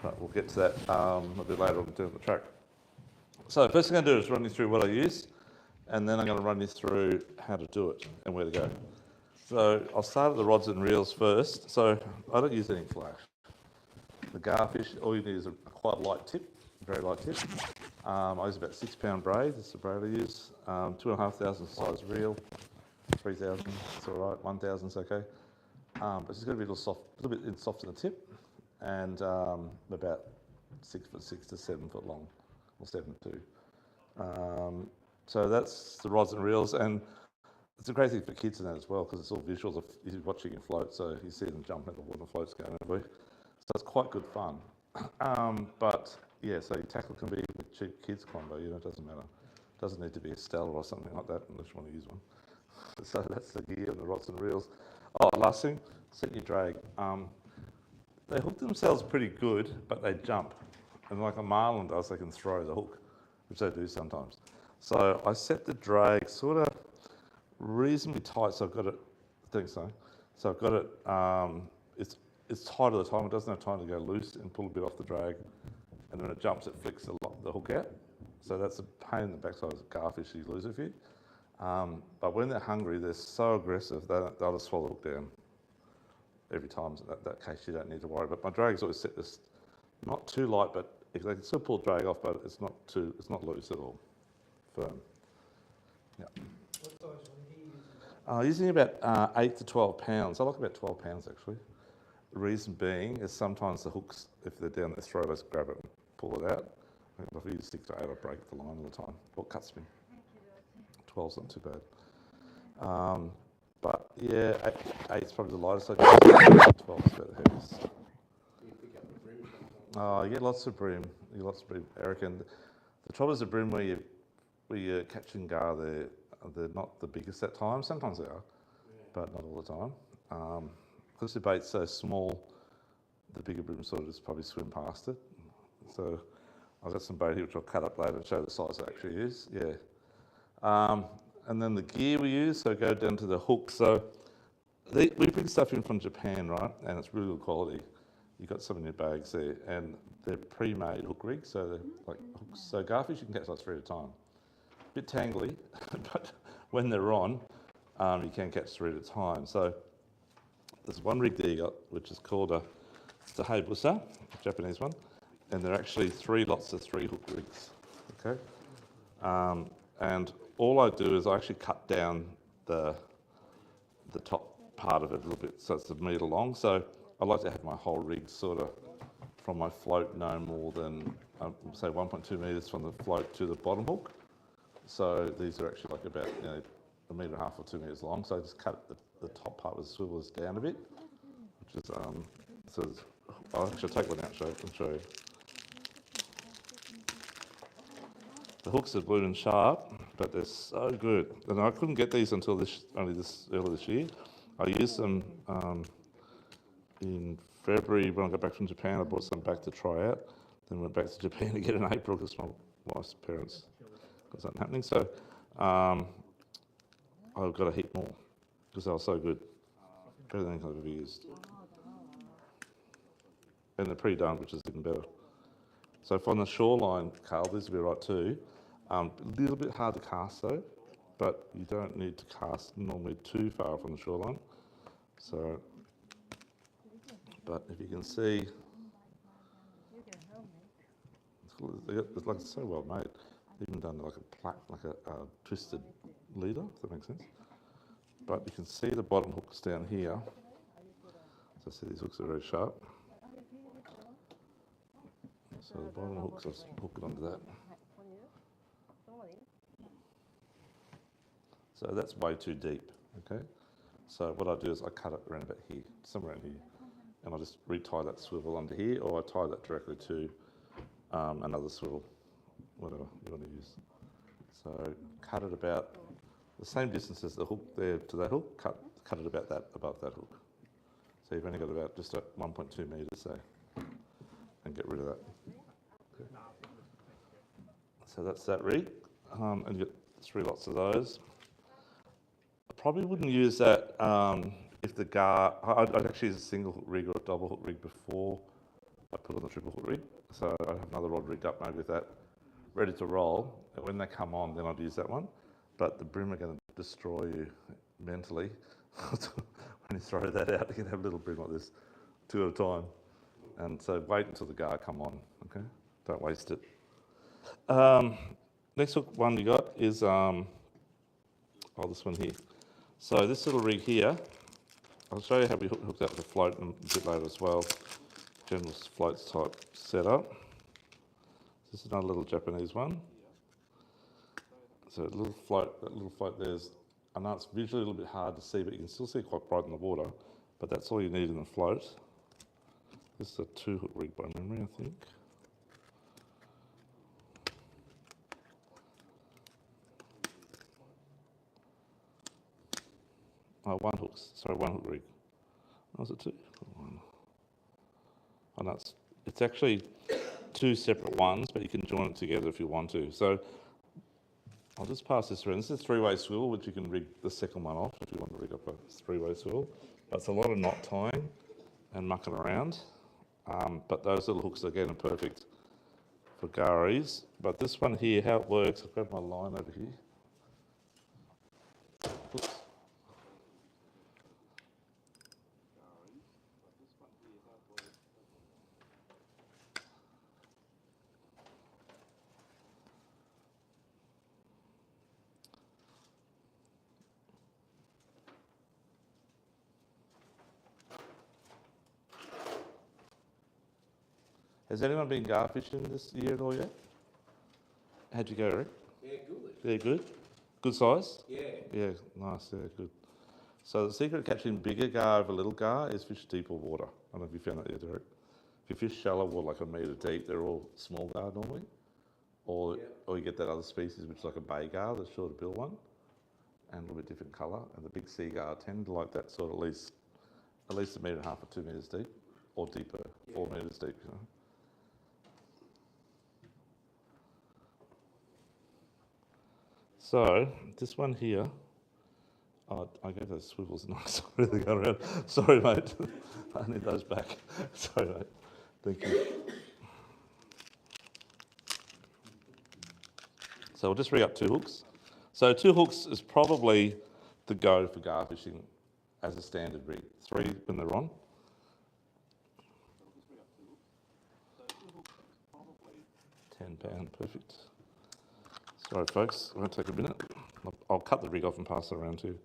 But we'll get to that a bit later on down the track. So first thing I'm going to do is run you through what I use, and then I'm going to run you through how to do it and where to go. So I'll start at the rods and reels first. So I don't use any flash. The Garfish, all you need is a quite light tip, very light tip. I use about 6 pound braid, that's the braid I use. 2,500 size reel, 3,000, it's all right, 1,000 is okay. But it's going to be a little soft, a little bit soft in the tip, and about 6'6" to 7 foot long, or 7'2". So that's the rods and reels, and it's a great thing for kids in that as well, because it's all visuals of you watching it float, so you see them jumping at the water, floats going everywhere. So it's quite good fun. But yeah, so your tackle can be a cheap kids combo, it doesn't matter. It doesn't need to be a Stella or something like that unless you want to use one. So that's the gear and the rods and reels. Oh, last thing, set your drag. They hook themselves pretty good, but they jump. And like a marlin does, they can throw the hook, which they do sometimes. So I set the drag sort of reasonably tight, so I've got it, I think so. So I've got it, it's tight all the time, it doesn't have time to go loose and pull a bit off the drag. And then when it jumps, it flicks the hook out. So that's a pain in the backside of a Garfish, you lose a few. But when they're hungry, they're so aggressive, they'll just swallow the hook down every time. So that case, you don't need to worry. But my drag's always set this not too light, but they can still pull the drag off, but it's not loose at all, firm. Yeah. What size one are you Using using? about 8 to 12 pounds. I like about 12 pounds actually. The reason being is sometimes the hooks, if they're down their throat, I just grab it and pull it out. If I use 6 to 8, I break the line all the time. Or cuts me. 12's not too bad. But yeah, 8's probably the lightest I guess. 12's about the heaviest. You pick up the brim sometimes. Oh, you get lots of brim. Eric. And the trouble is the brim where you're catching gar, they're not the biggest at times. Sometimes they are, but not all the time. Because the bait's so small, the bigger brim sort of just probably swim past it. So I've got some bait here which I'll cut up later and show the size it actually is. Yeah. And then the gear we use, so go down to the hook. So we bring stuff in from Japan, right? And it's really good quality. You've got some in your bags there, and they're pre-made hook rigs, so they're like hooks. So Garfish you can catch like 3 at a time. A bit tangly, but when they're on, you can catch 3 at a time. So there's one rig there you got, which is called it's a Hayabusa, a Japanese one, and they're actually 3 lots of 3 hook rigs. Okay. And all I do is I actually cut down the top part of it a little bit, so it's a metre long. So I like to have my whole rig sort of from my float no more than say 1.2 metres from the float to the bottom hook. So these are actually like about 1.5 metres or 2 metres long. So I just cut the top part with the swivels down a bit, which is so I'll actually take one out and show you. The hooks are blue and sharp, but they're so good. And I couldn't get these until early this year. I used them in February when I got back from Japan. I brought some back to try out. Then went back to Japan again in April because my wife's parents got something happening. So I've got a heap more because they were so good. Better than anything I've ever used. And they're pre-done, which is even better. So from the shoreline, Carl, these will be right too. A little bit hard to cast though, but you don't need to cast normally too far from the shoreline. So, but if you can see, it's like so well made. Even done like a twisted leader, if that makes sense. But you can see the bottom hooks down here. So see these hooks are very sharp. So the bottom hooks, I'll hook it onto that. So that's way too deep, okay? So what I do is I cut it around about here, somewhere around here, and I just retie that swivel onto here, or I tie that directly to another swivel, whatever you want to use. So cut it about the same distance as the hook there to that hook, cut it about that, above that hook. So you've only got about just 1.2 metres, say, and get rid of that. Okay. So that's that rig, and you get 3 lots of those. I probably wouldn't use that if the gar. I'd actually use a single hook rig or a double hook rig before I put on the triple hook rig. So I have another rod rigged up maybe with that, ready to roll. And when they come on, then I'd use that one. But the brim are going to destroy you mentally when you throw that out. You can have a little brim like this, 2 at a time. And so wait until the gar come on, okay? Don't waste it. Next hook one you got is this one here. So this little rig here, I'll show you how we hook that with a float a bit later as well. General floats type setup. This is another little Japanese one. So that little float there's, I know it's visually a little bit hard to see, but you can still see quite bright in the water. But that's all you need in the float. This is a 2 hook rig by memory, I think. Oh, 1 hook, sorry, 1 hook rig. Oh, is it 2? 1. Oh, no, it's actually 2 separate ones, but you can join it together if you want to. So I'll just pass this around. This is a 3-way swivel, which you can rig the second one off if you want to rig up a 3-way swivel. But it's a lot of knot tying and mucking around. But those little hooks, again, are perfect for garies. But this one here, how it works, I'll grab my line over here. Oops. Has anyone been garfishing this year at all yet? How'd you go, Rick? Yeah, good. Yeah, good? Good size? Yeah. Yeah, nice, yeah, good. So the secret of catching bigger gar over little gar is fish deeper water. I don't know if you found that yet, Derek. If you fish shallow water, like a metre deep, they're all small gar normally. Or you get that other species, which is like a bay gar, the shorter bill one, and a little bit different colour. And the big sea gar tend to like that sort of at least 1.5 metres or 2 metres deep, or deeper, 4 metres deep, you know. So this one here, I gave those swivels nice. Really got around. Sorry, mate. I need those back. Sorry, mate. Thank you. So we'll just rig up 2 hooks. So 2 hooks is probably the go for gar fishing as a standard rig. 3 when they're on. £10, perfect. Sorry, folks, it won't take a minute. I'll cut the rig off and pass it around too.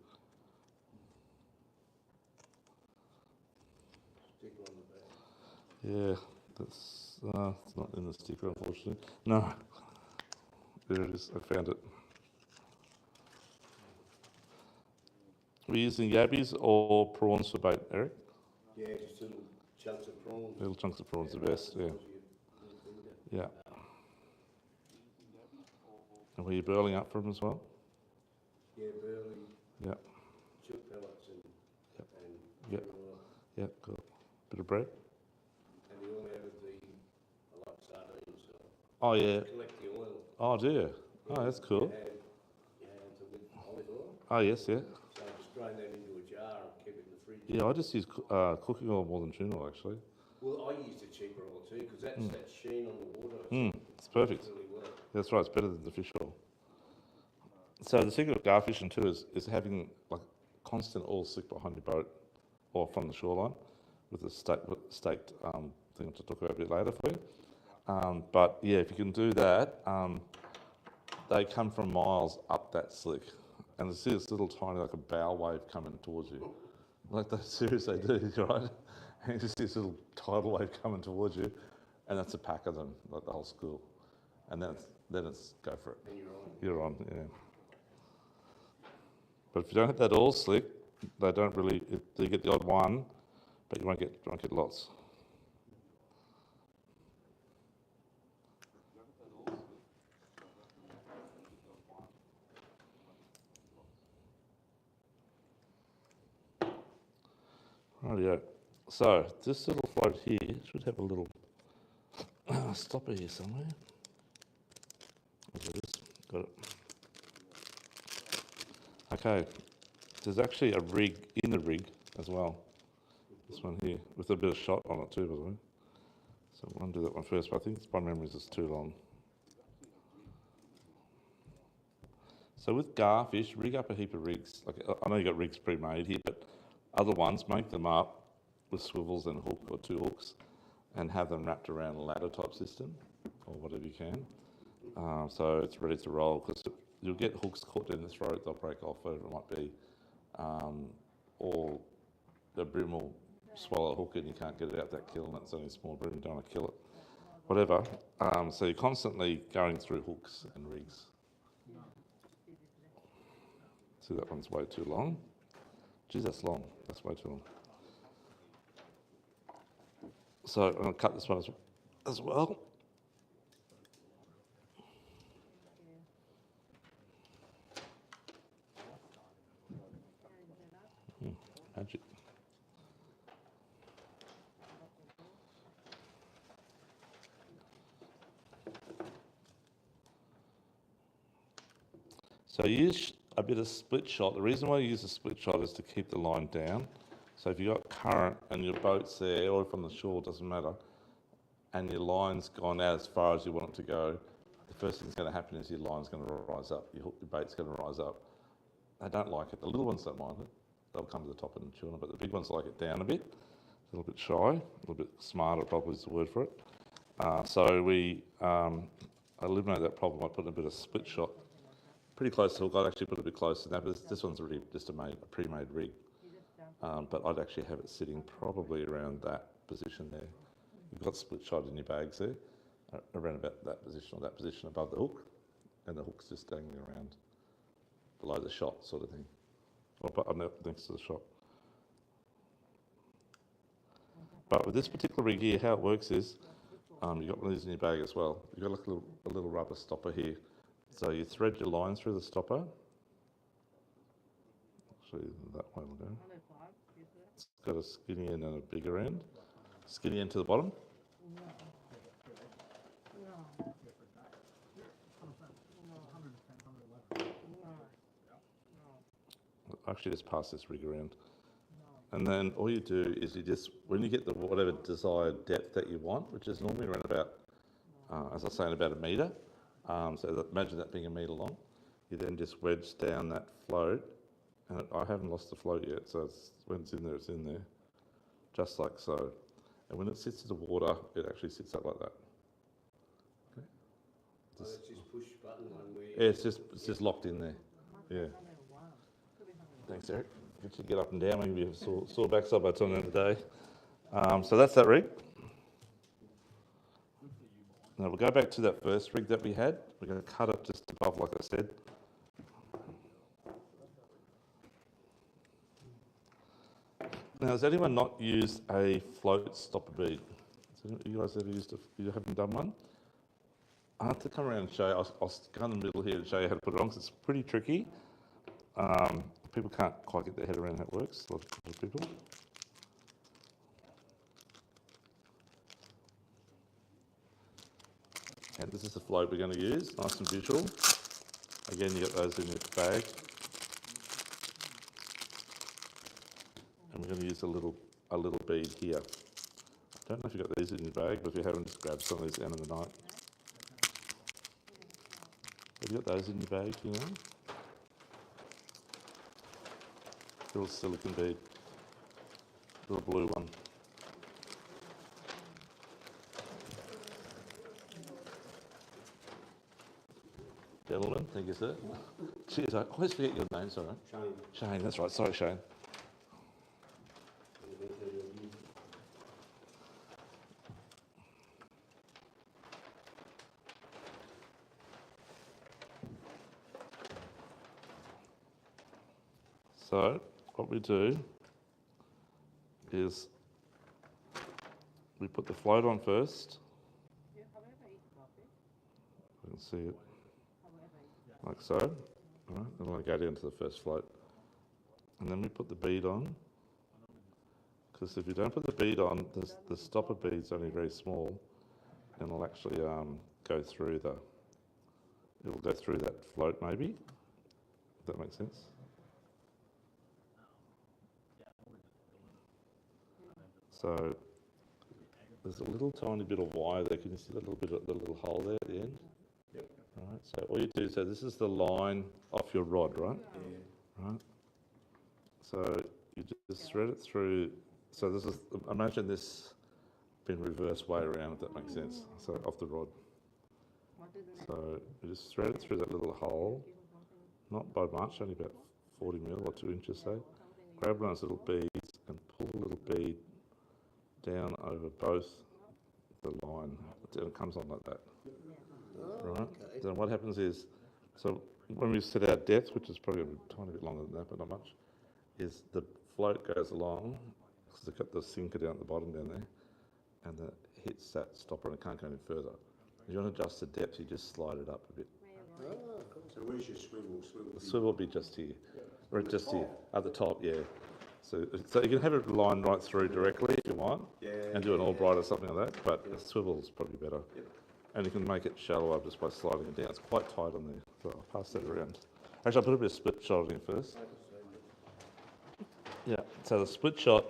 Sticker on the back. Yeah, that's it's not in the sticker, unfortunately. No, there it is. I found it. We're using yabbies or prawns for bait, Eric? Yeah, just little chunks of prawns. Little chunks of prawns are the best. Yeah, yeah. And were you burling up for them as well? Yeah, burley, Yeah, chip pellets and Yep. oil. yeah. Got a bit of bread. And the oil out of I like sardines, so Oh yeah. collect the oil. Oh dear. Oh, that's cool. You had some with olive oil. Oh yes, yeah. So I just drain that into a jar and keep it in the fridge. Yeah, I just use cooking oil more than tuna oil actually. Well, I used a cheaper oil too because that's that sheen on the water. It's perfect. Really well. That's right, it's better than the fish oil. So the secret of gar fishing too is having like constant oil slick behind your boat or from the shoreline with a staked thing to talk about a bit later for you. But yeah, if you can do that, they come from miles up that slick. And you see this little tiny, like a bow wave coming towards you. Like they seriously do, right? And you just see this little tidal wave coming towards you, and that's a pack of them, like the whole school. And then it's go for it. And you're on. You're on, yeah. But if you don't have that oil slick, they don't really. You get the odd one, but you won't get lots. Rightio. So this little float here should have a little stopper here somewhere. There it is. Got it. Okay. There's actually a rig in the rig as well. This one here with a bit of shot on it too, by the way. So So we'll undo that one first, but I think my memory is too long. So with Garfish, rig up a heap of rigs. Like, I know you got rigs pre-made here, but other ones, make them up with swivels and a hook or two hooks and have them wrapped around a ladder type system or whatever you can. So it's ready to roll, because you'll get hooks caught in the throat, they'll break off, whatever it might be. Or the brim will swallow a hook and you can't get it out that kiln, it's only a small brim, you don't want to kill it. Whatever. So you're constantly going through hooks and rigs. See, that one's way too long. Geez, that's long. That's way too long. So I'm going to cut this one as well. Magic. So use a bit of split shot. The reason why you use a split shot is to keep the line down. So if you've got current and your boat's there, or from the shore, doesn't matter, and your line's gone out as far as you want it to go, the first thing that's going to happen is your line's going to rise up, your bait's going to rise up. They don't like it. The little ones don't mind it. They'll come to the top and chew on it, but the big ones like it down a bit, a little bit shy, a little bit smarter probably is the word for it. So we eliminate that problem by putting a bit of split shot pretty close to the hook. I'd actually put it a bit closer than that, but this one's already just a pre-made rig. But I'd actually have it sitting probably around that position there. You've got split shot in your bags there, around about that position or that position above the hook, and the hook's just dangling around below the shot sort of thing, or next to the shot. But with this particular rig here, how it works is, you've got one of these in your bag as well. You've got like a little rubber stopper here. So you thread your line through the stopper. Actually, that way will go. It's got a skinny end and a bigger end. Skinny end to the bottom. Actually, just pass this rig around. And then all you do is when you get the whatever desired depth that you want, which is normally around about, as I was saying, about a metre. So imagine that being a metre long. You then just wedge down that float, and I haven't lost the float yet, so when it's in there, it's in there, just like so. And when it sits in the water, it actually sits up like that. Okay. That's this push button one where... Yeah, it's just locked in there. Yeah. Thanks, Eric. Good to get up and down. Maybe you have sore backside by the time of the day. So that's that rig. Now we'll go back to that first rig that we had. We're going to cut it just above, like I said. Now, has anyone not used a float stopper bead? You guys ever used you haven't done one? I have to come around and show you. I'll go in the middle here and show you how to put it on, because it's pretty tricky. People can't quite get their head around how it works, a lot of people. And this is the float we're going to use, nice and visual. Again, you got those in your bag. And we're going to use a little bead here. I don't know if you've got these in your bag, but if you haven't, just grab some of these at the end of the night. Have you got those in your bag, you know? Little silicone bead, little blue one. Gentlemen, thank you, sir. Cheers, I always forget your name, sorry. Shane, that's right, sorry, Shane. So, what we do is we put the float on first. You can see it like so. All right, then we'll go down to the first float. And then we put the bead on. Because if you don't put the bead on, the stopper bead's only very small, and it'll actually go through that float maybe, if that makes sense. So there's a little tiny bit of wire there. Can you see that little bit of the little hole there at the end? Yep. Right. So all you do, so this is the line off your rod, right? Yeah. Right. So you just thread it through. So this is, imagine this being reversed way around, if that makes sense. So off the rod. So you just thread it through that little hole, not by much, only about 40 mil or 2 inches, say. Grab one of those little beads and pull the little bead down over both the line. It comes on like that. Oh, Right? okay. Then what happens is, so when we set our depth, which is probably a tiny bit longer than that, but not much, is the float goes along, because they've got the sinker down at the bottom down there, and it hits that stopper and it can't go any further. If you want to adjust the depth, you just slide it up a bit. Oh, cool. So where's your swivel? The swivel will be just here, or just here, at the top, yeah. So you can have it line right through directly if you want, and do an Albright or something like that, but the swivel's probably better. Yep. And you can make it shallower just by sliding it down. It's quite tight on there, so I'll pass that around. Actually, I'll put a bit of split shot in first. Yeah, so the split shot,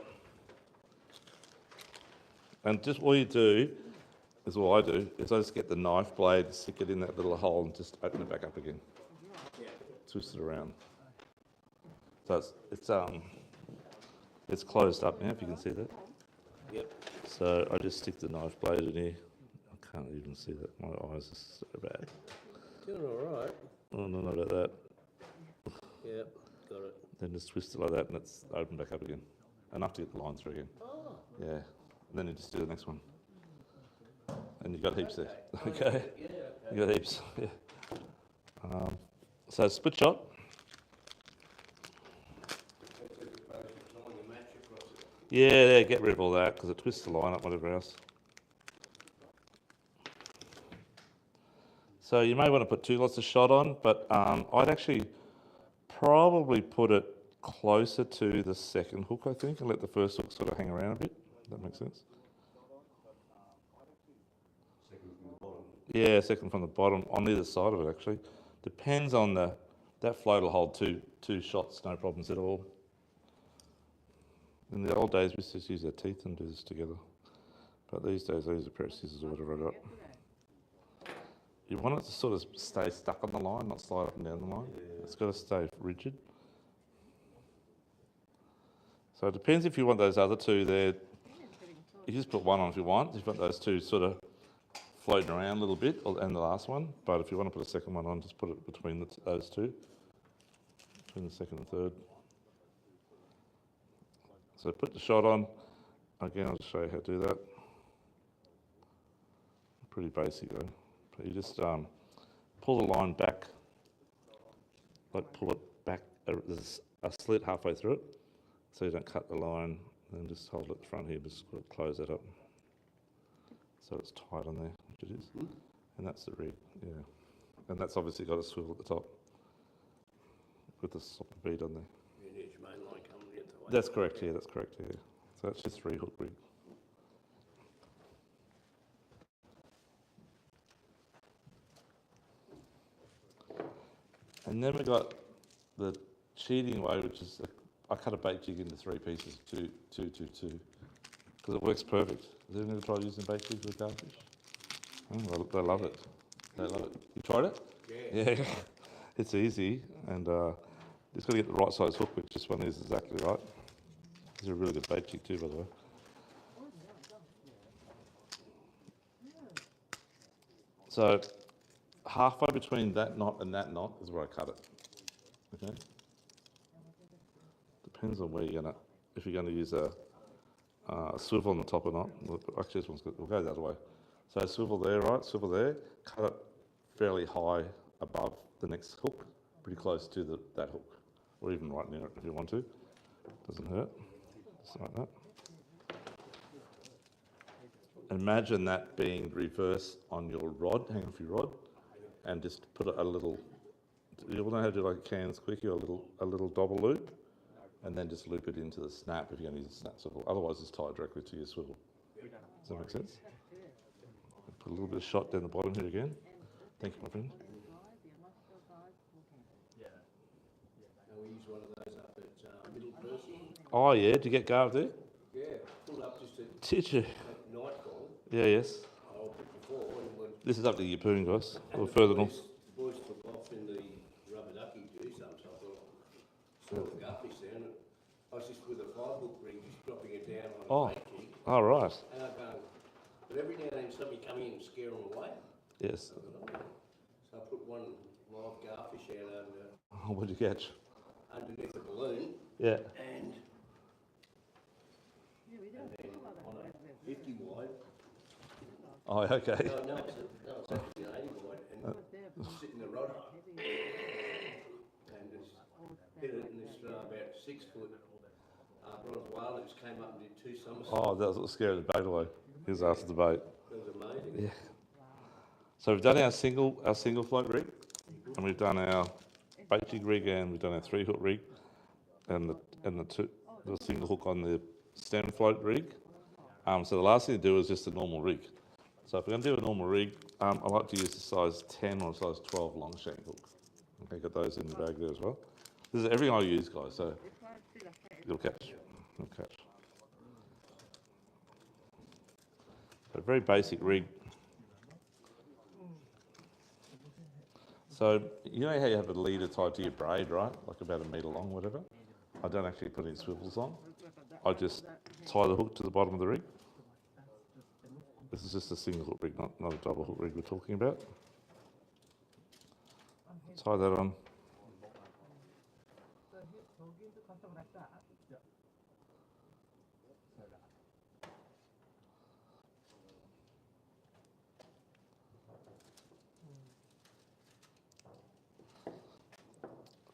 and just all you do, is all I do, is I just get the knife blade, stick it in that little hole and just open it back up again. Yeah. Twist it around. So it's closed up now, if you can see that. Yep. So I just stick the knife blade in here. I can't even see that. My eyes are so bad. Doing all right. Oh, no, not about that. Yep. Got it. Then just twist it like that and it's open back up again. Enough to get the line through again. Oh. Yeah. And then you just do the next one. And you've got heaps there. Okay. Yeah. You got heaps. Yeah. So split shot. Yeah, get rid of all that because it twists the line up, whatever else. So you may want to put 2 lots of shot on, but I'd actually probably put it closer to the second hook, I think, and let the first hook sort of hang around a bit. Does that make sense? Second from the bottom. Yeah, second from the bottom, on either side of it actually. Depends on that float will hold two shots, no problems at all. In the old days, we used to just use our teeth and do this together. But these days, I use a pair of scissors or whatever I got. You want it to sort of stay stuck on the line, not slide up and down the line. It's got to stay rigid. So it depends if you want those other two there. You can just put one on if you want. If you want those two sort of floating around a little bit, and the last one. But if you want to put a second one on, just put it between those two, between the second and third. So put the shot on. Again, I'll just show you how to do that. Pretty basic though. But you just pull the line back, like pull it back. There's a slit halfway through it, so you don't cut the line. Then just hold it at the front here, just close that up. So it's tight on there, which it is. And that's the rig, yeah. And that's obviously got a swivel at the top with the stopper bead on there. You need your main line coming in the way. That's correct, yeah, that's correct, yeah. So that's just 3 hook rig. And then we got the cheating way, which is I cut a bait jig into 3 pieces, 2, 2, 2, 2, because it works perfect. Has anyone ever tried using bait jigs with garfish? Oh, they love it. They love it. You tried it? Yeah. Yeah. It's easy, and just got to get the right size hook, which this one is exactly right. This is a really good bait jig too, by the way. So halfway between that knot and that knot is where I cut it. Okay. Depends on where you're gonna. If you're going to use a swivel on the top or not. Actually, this one's good. We'll go the other way. So swivel there, right? Swivel there. Cut it fairly high above the next hook, pretty close to that hook, or even right near it if you want to. Doesn't hurt. Just like that. Imagine that being reversed on your rod, hang off your rod, and just put a little, you all know how to do like a cans quickie, or a little double loop, and then just loop it into the snap if you're going to use a snap swivel. Otherwise, it's tied directly to your swivel. Does that make sense? Put a little bit of shot down the bottom here again. Thank you, my friend. And we use one of those up at Middle Person. Oh yeah, did you get Garv there? Yeah, pulled up just at Did you? nightfall. Yeah, yes. Oh, before, when This is up to your poon, guys. Or further north. the boys took off in the rubber ducky do some, so I thought, saw the garfish there, and I was just with a 5-hook rig, just dropping it down on Oh. a bait jig, Oh, right. and I go, but every now and then somebody come in and scare them away. Yes. I thought, oh. So I put one live garfish out Oh, what'd you catch? underneath the balloon, Yeah. and then on a 50 wide, Oh, okay. no, it's actually an 80 wide, and sitting the rod up, and just hit it in this about 6 foot bronze whale, it just came up and did 2 somersaults. Oh, that was what scared the bait away. He was after the bait. That was amazing. Yeah. So we've done our single float rig, and we've done our bait jig rig, and we've done our 3-hook rig, and the single hook on the stem float rig. So the last thing to do is just a normal rig. So if we're going to do a normal rig, I like to use a size 10 or a size 12 long shank hook. Okay, got those in the bag there as well. This is everything I use, guys. So you'll catch. You'll catch. A very basic rig. So you know how you have a leader tied to your braid, right? Like about 1 metre long, whatever. I don't actually put any swivels on. I just tie the hook to the bottom of the rig. This is just a single hook rig, not a double hook rig we're talking about. Tie that on.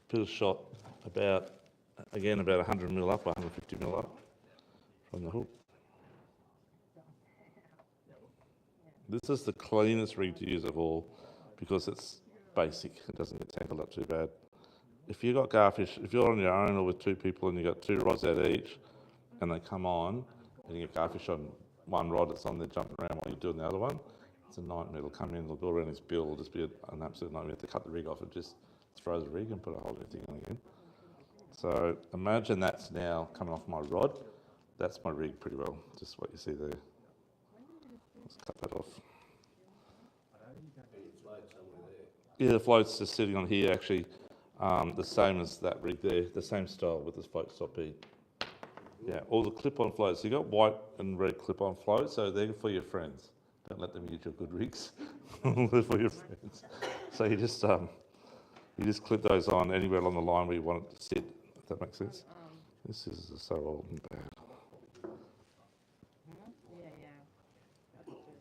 Put a shot about 100 mil up or 150 mil up from the hook. This is the cleanest rig to use of all because it's basic. It doesn't get tangled up too bad. If you've got garfish, if you're on your own or with 2 people and you've got 2 rods out each and they come on and you get garfish on one rod that's on there jumping around while you're doing the other one, it's a nightmare. It'll come in, it'll go around his bill, it'll just be an absolute nightmare. You have to cut the rig off and just throw the rig and put a whole new thing on again. So imagine that's now coming off my rod. That's my rig pretty well, just what you see there. Let's cut that off. Yeah, the float's just sitting on here actually, the same as that rig there, the same style with this float stop bead. Yeah, all the clip-on floats. So you've got white and red clip-on floats, so they're for your friends. Don't let them use your good rigs. They're for your friends. So you just clip those on anywhere along the line where you want it to sit, if that makes sense. This is so old and bad.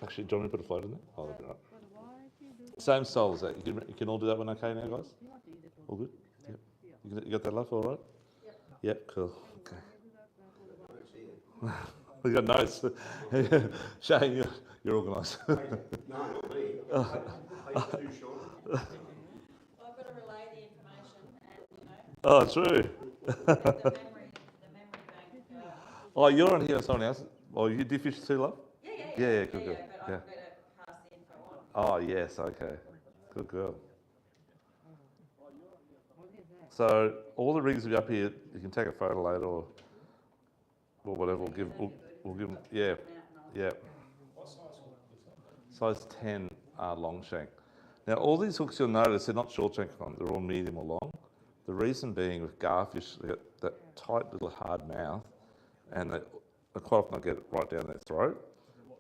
Actually, do you want me to put a float in there? Oh, that'd be right. Same style as that. You can all do that one okay now, guys? All good? Yep. You got that, love? All right? Yep, cool. Okay. We got notes. Shane, you're organised. No, not me. Paper too short. Well, I've got to relay the information and, Oh, true. the memory bank. Oh, you're on here and someone else. Oh, you do fish too, love? Yeah, good, but good. I've Yeah. got to pass the info on. Oh, yes, okay. Good girl. So all the rigs will be up here. You can take a photo later or whatever. We'll give them. Yeah, yeah. Size 10 long shank. Now all these hooks you'll notice they're not short shank on. They're all medium or long. The reason being with garfish, they got that tight little hard mouth, and they quite often they'll get it right down their throat,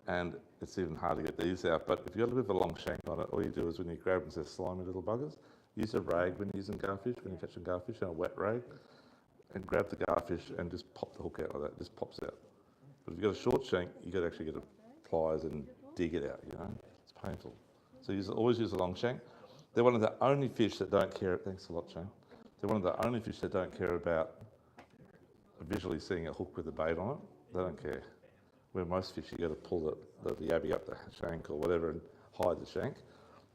and it's even hard to get these out. But if you've got a bit of a long shank on it, all you do is when you grab them, they're slimy little buggers. Use a rag when you're using garfish, when you're catching garfish, and a wet rag, and grab the garfish and just pop the hook out like that. It just pops out. But if you've got a short shank, you've got to actually get a pliers and dig it out. You know, it's painful. So always use a long shank. They're one of the only fish that don't care. Thanks a lot, Shane. They're one of the only fish that don't care about visually seeing a hook with a bait on it. They don't care. Where most fish, you got to pull the yabby up the shank or whatever and hide the shank.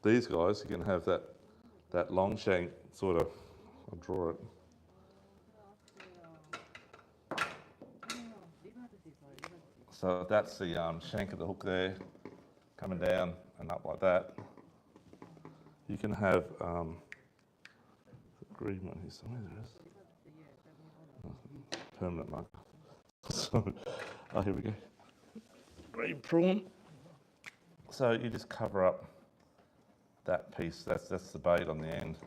These guys, you can have that long shank sort of. I'll draw it. So that's the shank of the hook there, coming down and up like that. You can have green one here somewhere. There is permanent marker. So, here we go. Green prawn. So you just cover up that piece. That's the bait on the end.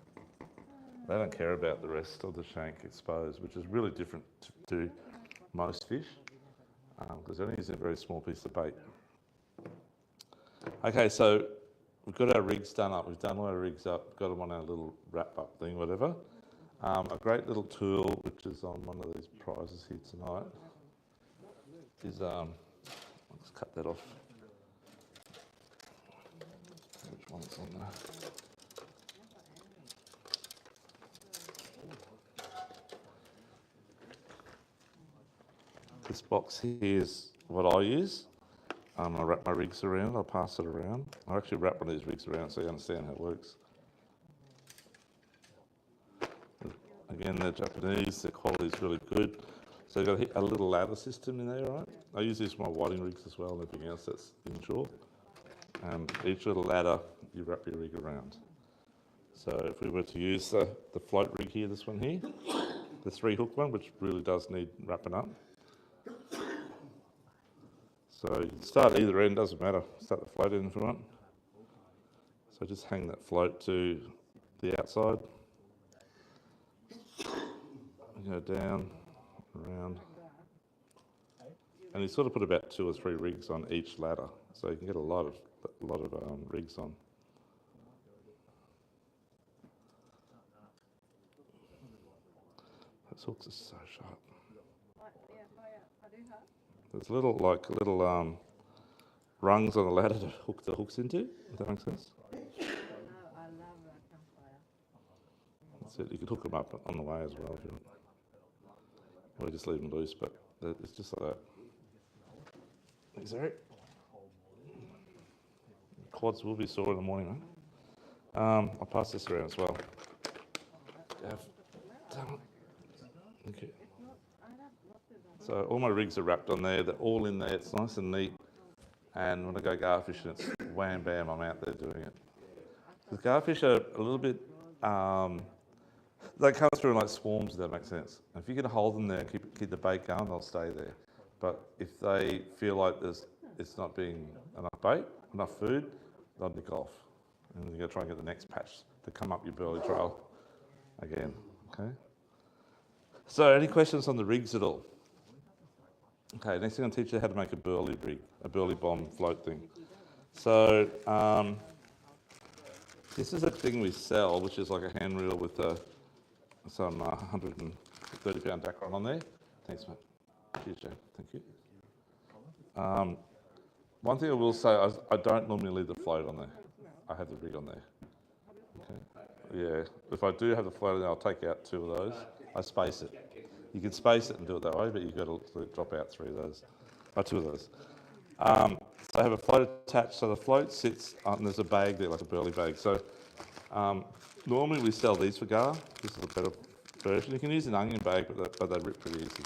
They don't care about the rest of the shank exposed, which is really different to most fish, because they're only using a very small piece of bait. Okay, so we've got our rigs done up. We've done all our rigs up, got them on our little wrap-up thing, whatever. A great little tool, which is on one of these prizes here tonight, is, let's cut that off. Which one's on there? This box here is what I use. I wrap my rigs around, I'll pass it around. I actually wrap one of these rigs around so you understand how it works. Again, they're Japanese, the quality is really good. So you've got a little ladder system in there, right? I use this for my whiting rigs as well and everything else that's inshore. Each little ladder, you wrap your rig around. So if we were to use the float rig here, this one here, the 3-hook one, which really does need wrapping up. So you can start either end, doesn't matter. Start the float end if you want. So just hang that float to the outside. Go down, around. And you sort of put about 2 or 3 rigs on each ladder. So you can get a lot of rigs on. Those hooks are so sharp. There's little rungs on the ladder to hook the hooks into. Does that make sense? That's it. You could hook them up on the way as well if you want. Or just leave them loose, but it's just like that. Thanks, Eric. Quads will be sore in the morning, mate. I'll pass this around as well. Thank you. So all my rigs are wrapped on there. They're all in there. It's nice and neat. And when I go garfishing, it's wham bam, I'm out there doing it. The garfish are a little bit, they come through in like swarms, if that makes sense. And if you can hold them there and keep the bait going, they'll stay there. But if they feel like it's not being enough bait, enough food, they'll nick off. And you've got to try and get the next patch to come up your burley trail again, okay? So any questions on the rigs at all? Okay, next thing I'm going to teach you how to make a burley rig, a burley bomb float thing. So this is a thing we sell, which is like a hand reel with some 130 pound Dacron on there. Thanks, mate. Cheers, Jane. Thank you. One thing I will say, I don't normally leave the float on there. I have the rig on there. Okay. Yeah, if I do have the float on there, I'll take out 2 of those. I space it. You can space it and do it that way, but you've got to drop out 3 of those, or 2 of those. So I have a float attached, so the float sits, and there's a bag there, like a burley bag. So normally we sell these for gar. This is a better version. You can use an onion bag, but they rip pretty easy.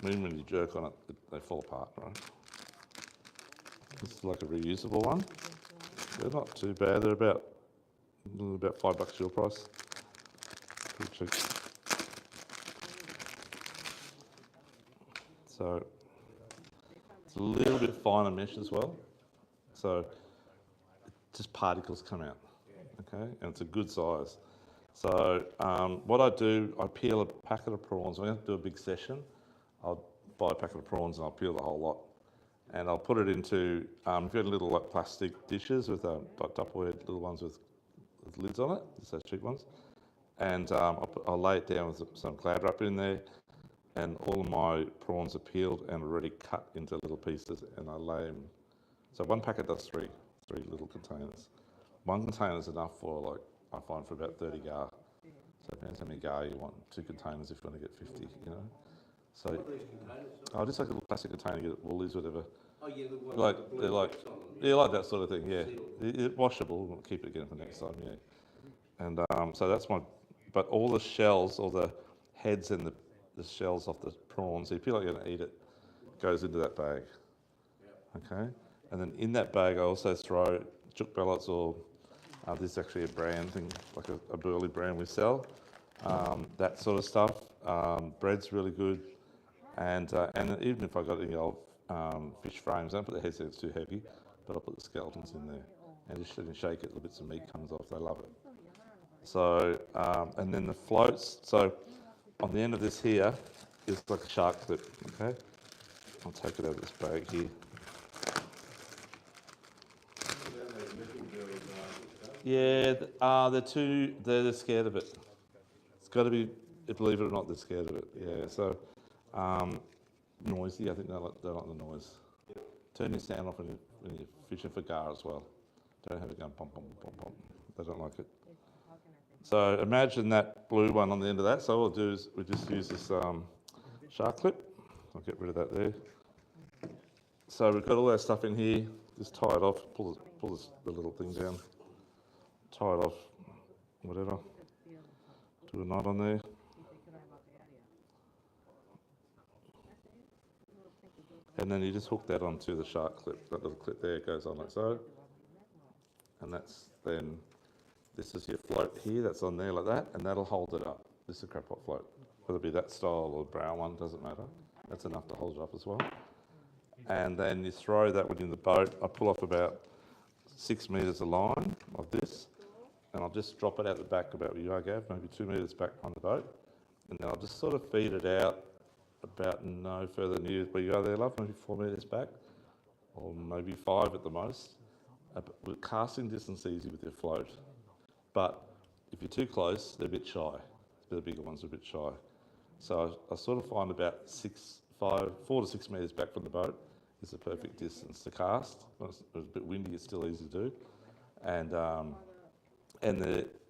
I mean, when you jerk on it, they fall apart, right? This is like a reusable one. They're not too bad. They're about $5 your price. Pretty cheap. So it's a little bit finer mesh as well. So just particles come out, okay? And it's a good size. So what I do, I peel a packet of prawns. I'm going to do a big session. I'll buy a packet of prawns and I'll peel the whole lot. And I'll put it into, if you had little like plastic dishes with Tupperware, little ones with lids on it, just those cheap ones. And I'll lay it down with some cloud wrap in there. And all of my prawns are peeled and already cut into little pieces, and I lay them. So one packet does three little containers. One container is enough for, like, I find, for about 30 gar. So it depends how many gar you want. 2 containers if you want to get 50, you know. So, What are these containers? just like a little plastic container, you get at Woolies, whatever. Oh yeah, the one Like, with the they're blue like, box on them, yeah, like that sort of thing, yeah. It's washable, we'll keep it again for next time, yeah. And so that's but all the shells, all the heads and the shells off the prawns, so you feel like you're going to eat it, goes into that bag. Okay? And then in that bag, I also throw chook pellets, or this is actually a brand thing, like a burley brand we sell. That sort of stuff. Bread's really good. And even if I got any old fish frames, don't put the heads in, it's too heavy. but I'll put the skeletons in there. And just shake it, little bits of meat comes off, they love it. So, and then the floats, so on the end of this here is like a shark clip, okay? I'll take it out of this bag here. Yeah, they're scared of it. It's got to be, believe it or not, they're scared of it. Yeah, so noisy, I think they like the noise. Turn your sound off when you're fishing for gar as well. Don't have it going pom, pom, pom, pom. They don't like it. So imagine that blue one on the end of that. So what we'll do is we just use this shark clip. I'll get rid of that there. So we've got all our stuff in here. Just tie it off, pull the little thing down. Tie it off, whatever. Do a knot on there. And then you just hook that onto the shark clip. That little clip there goes on like so. And that's then, this is your float here, that's on there like that, and that'll hold it up. This is a crab pot float. Whether it be that style or the brown one, doesn't matter. That's enough to hold it up as well. And then you throw that one in the boat. I pull off about 6 metres of line of this, and I'll just drop it out the back about where you are, Gav, maybe 2 metres back on the boat. And then I'll just sort of feed it out about no further than you, where you are there, love, maybe 4 metres back, or maybe 5 at the most. With casting distance easy with your float, but if you're too close, they're a bit shy. The bigger ones are a bit shy. So I sort of find about 4 to 6 metres back from the boat is the perfect distance to cast. When it's a bit windy, it's still easy to do, and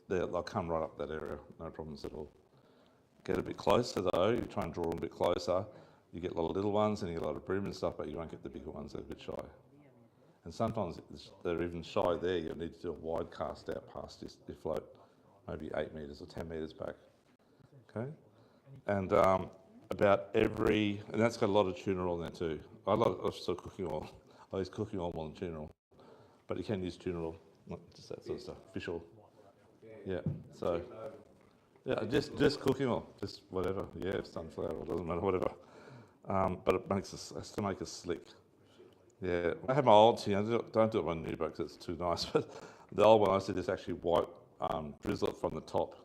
they'll come right up that area, no problems at all. Get a bit closer though. You try and draw them a bit closer. You get a lot of little ones and you get a lot of bream and stuff, but you won't get the bigger ones. They're a bit shy. And sometimes they're even shy there. You need to do a wide cast out past your float, maybe 8 metres or 10 metres back. Okay? And about and that's got a lot of tuna oil in there too. I love cooking oil. I use cooking oil more than tuna oil. But you can use tuna oil, not just that sort of stuff. Fish oil. Yeah, so, yeah, just cooking oil, just whatever. Yeah, sunflower oil, doesn't matter, whatever. But it has to make us slick. Yeah, I have my old tin. Don't do it on my new boat because it's too nice. But the old one I used to just actually drizzle it from the top,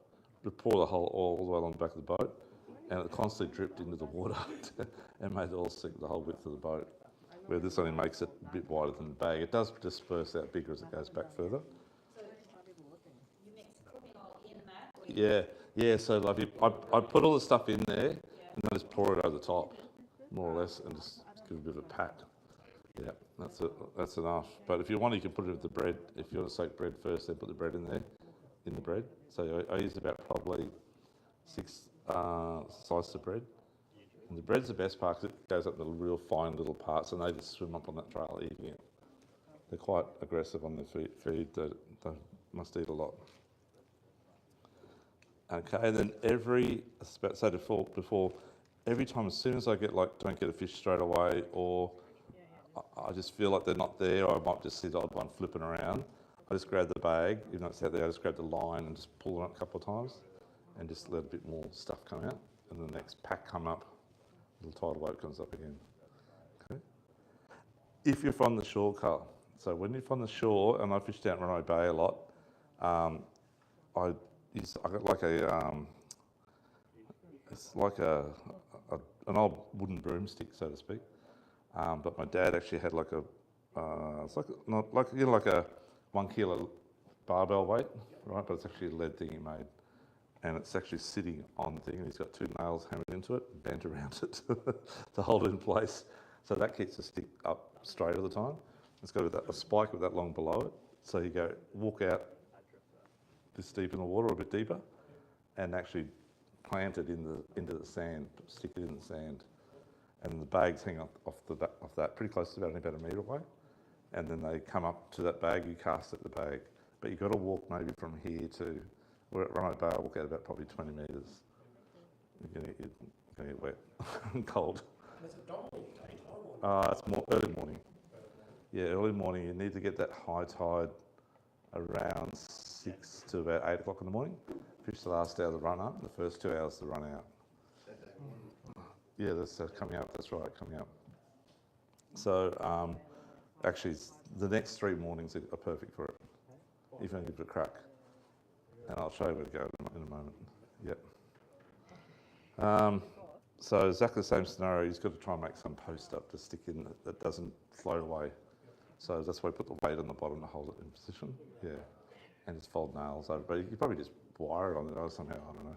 pour the whole oil all the way along the back of the boat, and it constantly dripped into the water and made it all sink the whole width of the boat. Where this only makes it a bit wider than the bag. It does disperse out bigger as it goes back further. So you mix cooking oil in that? Yeah. So like I put all the stuff in there and then I just pour it over the top, more or less, and just give it a bit of a pat. Yeah, that's enough. But if you want, you can put it with the bread. If you want to soak bread first, then put the bread in there, in the bread. So I used about probably 6 slices of bread. And the bread's the best part because it goes up the real fine little parts, and they just swim up on that trail eating it. They're quite aggressive on their feed. They must eat a lot. Okay, then before every time, as soon as I get don't get a fish straight away, or I just feel like they're not there, or I might just see the odd one flipping around, I just grab the bag, even though it's out there, I just grab the line and just pull it up a couple of times and just let a bit more stuff come out, and the next pack come up, little tidal wave comes up again. Okay. If you're from the shore, Carl, so when you're from the shore, and I fish down Renai Bay a lot, I got like it's like an old wooden broomstick, so to speak. But my dad actually had like it's like a 1 kilo barbell weight, right? But it's actually a lead thing he made, and it's actually sitting on the thing, and he's got 2 nails hammered into it, bent around it to hold it in place. So that keeps the stick up straight all the time. It's got a spike with that long below it. So you walk out this deep in the water, or a bit deeper, and actually plant it into the sand, stick it in the sand. And the bags hang off that pretty close to about a metre away. And then they come up to that bag, you cast at the bag. But you've got to walk maybe from here to, we're at Renai Bay, I walk out about probably 20 metres. You're going to get wet and cold. Is it dawn or daytime? It's more early morning. Yeah, early morning. You need to get that high tide around 6 to about 8 o'clock in the morning. Fish the last hour of the run up, the first 2 hours of the run out. Yeah, that's coming up. That's right, coming up. So Actually, the next 3 mornings are perfect for it, if you want to give it a crack. And I'll show you where to go in a moment. Yep. So exactly the same scenario, he's got to try and make some post up to stick in that doesn't float away. So that's why I put the weight on the bottom to hold it in position. Yeah. And just fold nails over. But you could probably just wire it on it somehow, I don't know.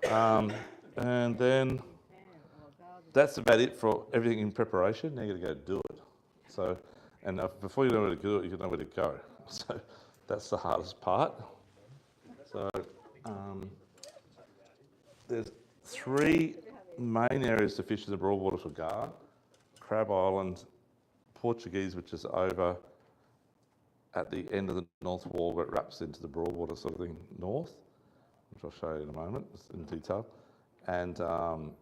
Yeah. And then that's about it for everything in preparation. Now you got to go do it. So, and before you know where to do it, you got to know where to go. So that's the hardest part. So there's 3 main areas to fish in the Broadwater for gar. Crab Island, Portuguese, which is over at the end of the North Wall where it wraps into the Broadwater sort of thing north, which I'll show you in a moment in detail, and down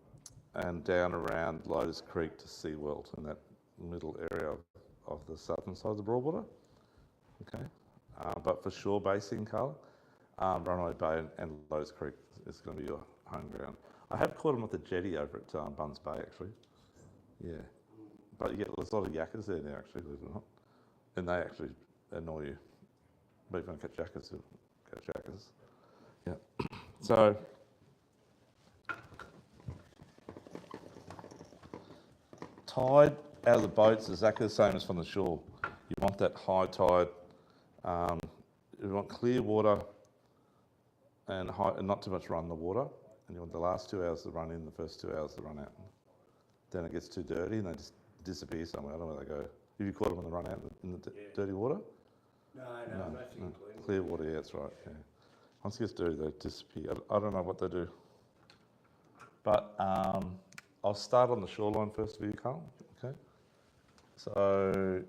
around Lotus Creek to SeaWorld in that middle area of the southern side of the Broadwater. Okay, but for shore basing, Carl, Runaway Bay and Lotus Creek is going to be your home ground. I have caught them at the jetty over at Bunns Bay actually. Yeah, but there's a lot of yakkers there now actually, believe it or not, and they actually annoy you. But if you want to catch yakkers, you'll catch yakkers. Yeah. So tide out of the boats is exactly the same as from the shore. You want that high tide. You want clear water and not too much run in the water. And you want the last 2 hours to run in, the first 2 hours to run out. Then it gets too dirty and they just disappear somewhere. I don't know where they go. Have you caught them when they run out in the dirty water? No, nothing clean. Clear water, yeah, that's right. Yeah. Once it gets dirty, they disappear. I don't know what they do. But I'll start on the shoreline first for you, Carl. Okay. So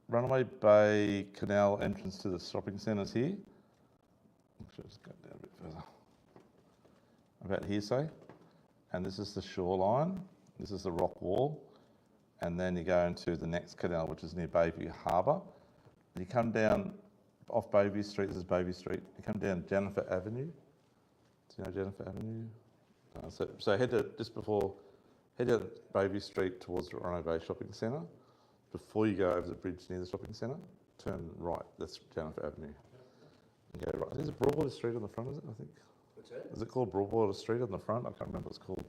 Runaway Bay Canal entrance to the shopping centres here. Actually, just go down a bit further. About here, say. And this is the shoreline. This is the rock wall. And then you go into the next canal, which is near Bayview Harbour. You come down off Bayview Street, this is Bayview Street. You come down Jennifer Avenue. Do you know Jennifer Avenue? So head down Bayview Street towards the Runaway Bay Shopping Centre. Before you go over the bridge near the shopping centre, turn right. That's Jennifer Avenue. And go right. I think it's Broadwater Street on the front, is it? I think. What's that? Is it called Broadwater Street on the front? I can't remember what it's called.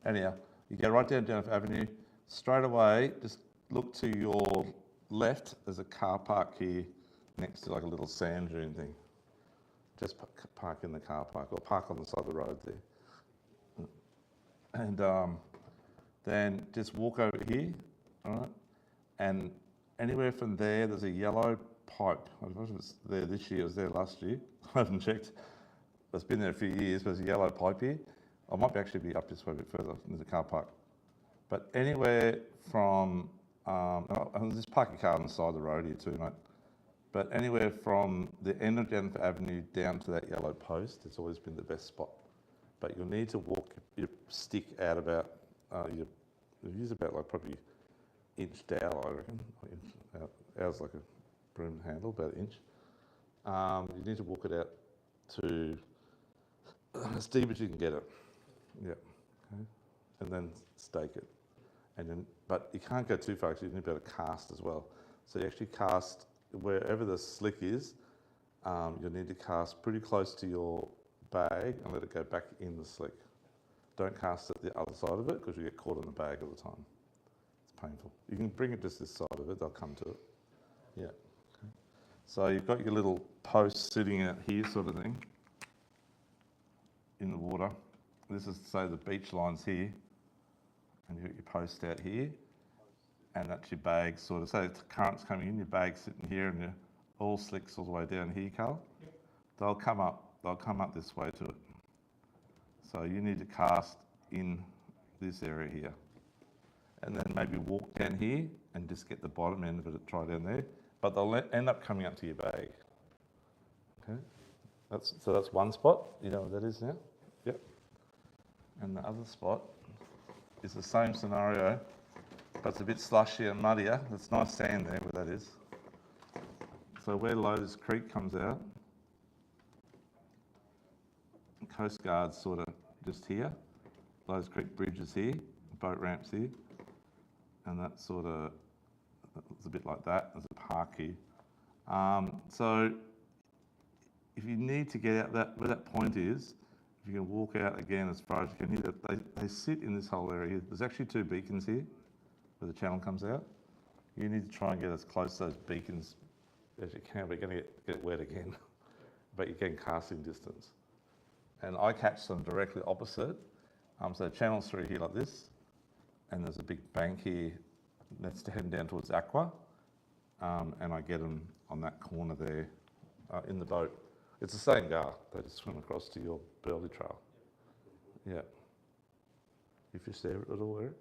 Anyhow, you go right down Jennifer Avenue. Straight away, just look to your left. There's a car park here next to like a little sand dune thing. Just park in the car park or park on the side of the road there. And then just walk over here, all right? And anywhere from there, there's a yellow pipe. I don't know if it's there this year, it was there last year. I haven't checked. It's been there a few years, but there's a yellow pipe here. I might actually be up this way a bit further, there's a car park. But anywhere from, just park your car on the side of the road here too, mate. But anywhere from the end of Jennifer Avenue down to that yellow post, it's always been the best spot. But you'll need to walk your stick out about, you use about like probably inch dowel, I reckon. Ours like a broom handle, about an inch. You need to walk it out to as deep as you can get it. Yeah. Okay. And then stake it. And then, but you can't go too far because you need to be able to cast as well. So you actually cast wherever the slick is. You'll need to cast pretty close to your bag and let it go back in the slick. Don't cast it the other side of it because you get caught in the bag all the time. It's painful. You can bring it just this side of it, they'll come to it. Yeah. Okay. So you've got your little post sitting out here sort of thing in the water. This is, say, the beach line's here, and you've got your post out here, and that's your bag sort of, say the current's coming in, your bag's sitting here, and your all slicks all the way down here, Carl. Yep. They'll come up this way to it. So you need to cast in this area here. And then maybe walk down here and just get the bottom end of it, try down there. But they'll end up coming up to your bag. Okay, so that's one spot. You know what that is now? Yep. And the other spot is the same scenario, but it's a bit slushy and muddier. There's nice sand there where that is. So where Lotus Creek comes out, Coast Guard's sort of just here. Lowe's Creek Bridge is here, boat ramps here, and that's sort of, it's a bit like that. There's a park here. So if you need to get out where that point is, if you can walk out again as far as you can, they sit in this whole area here. There's actually 2 beacons here where the channel comes out. You need to try and get as close to those beacons as you can, but you're going to get wet again. But you're getting casting distance. And I catch them directly opposite. So the channel's through here like this, and there's a big bank here that's heading down towards Aqua, and I get them on that corner there in the boat. It's the same gar. They just swim across to your Burley Trail. Yeah. You fish there at all, Eric?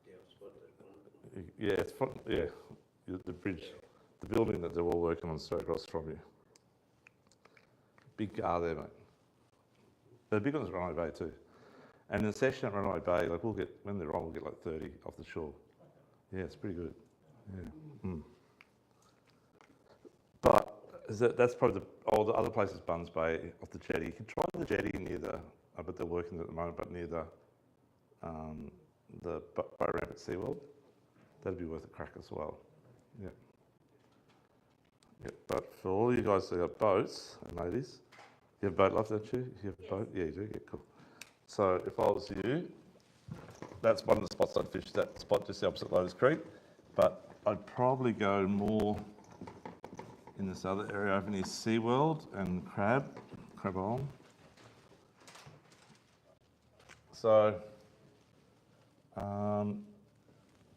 Yeah, I spotted that one. Yeah, it's front. Yeah, the bridge, the building that they're all working on straight across from you. Big gar there, mate. The big one's at Runaway Bay too. And in the session at Runaway Bay, like when they're on, we'll get like 30 off the shore. Yeah, it's pretty good. Yeah. But that's probably the other place is Buns Bay off the jetty. You can try the jetty near but they're working at the moment, but near the boat ramp at SeaWorld. That'd be worth a crack as well. Yeah. Yeah, but for all you guys that got boats and ladies, you have boat love, don't you? You have a boat? Yeah, you do. Yeah, cool. So if I was you, that's one of the spots I'd fish, that spot just opposite Lotus Creek. But I'd probably go more in this other area over near SeaWorld and Crab Island. So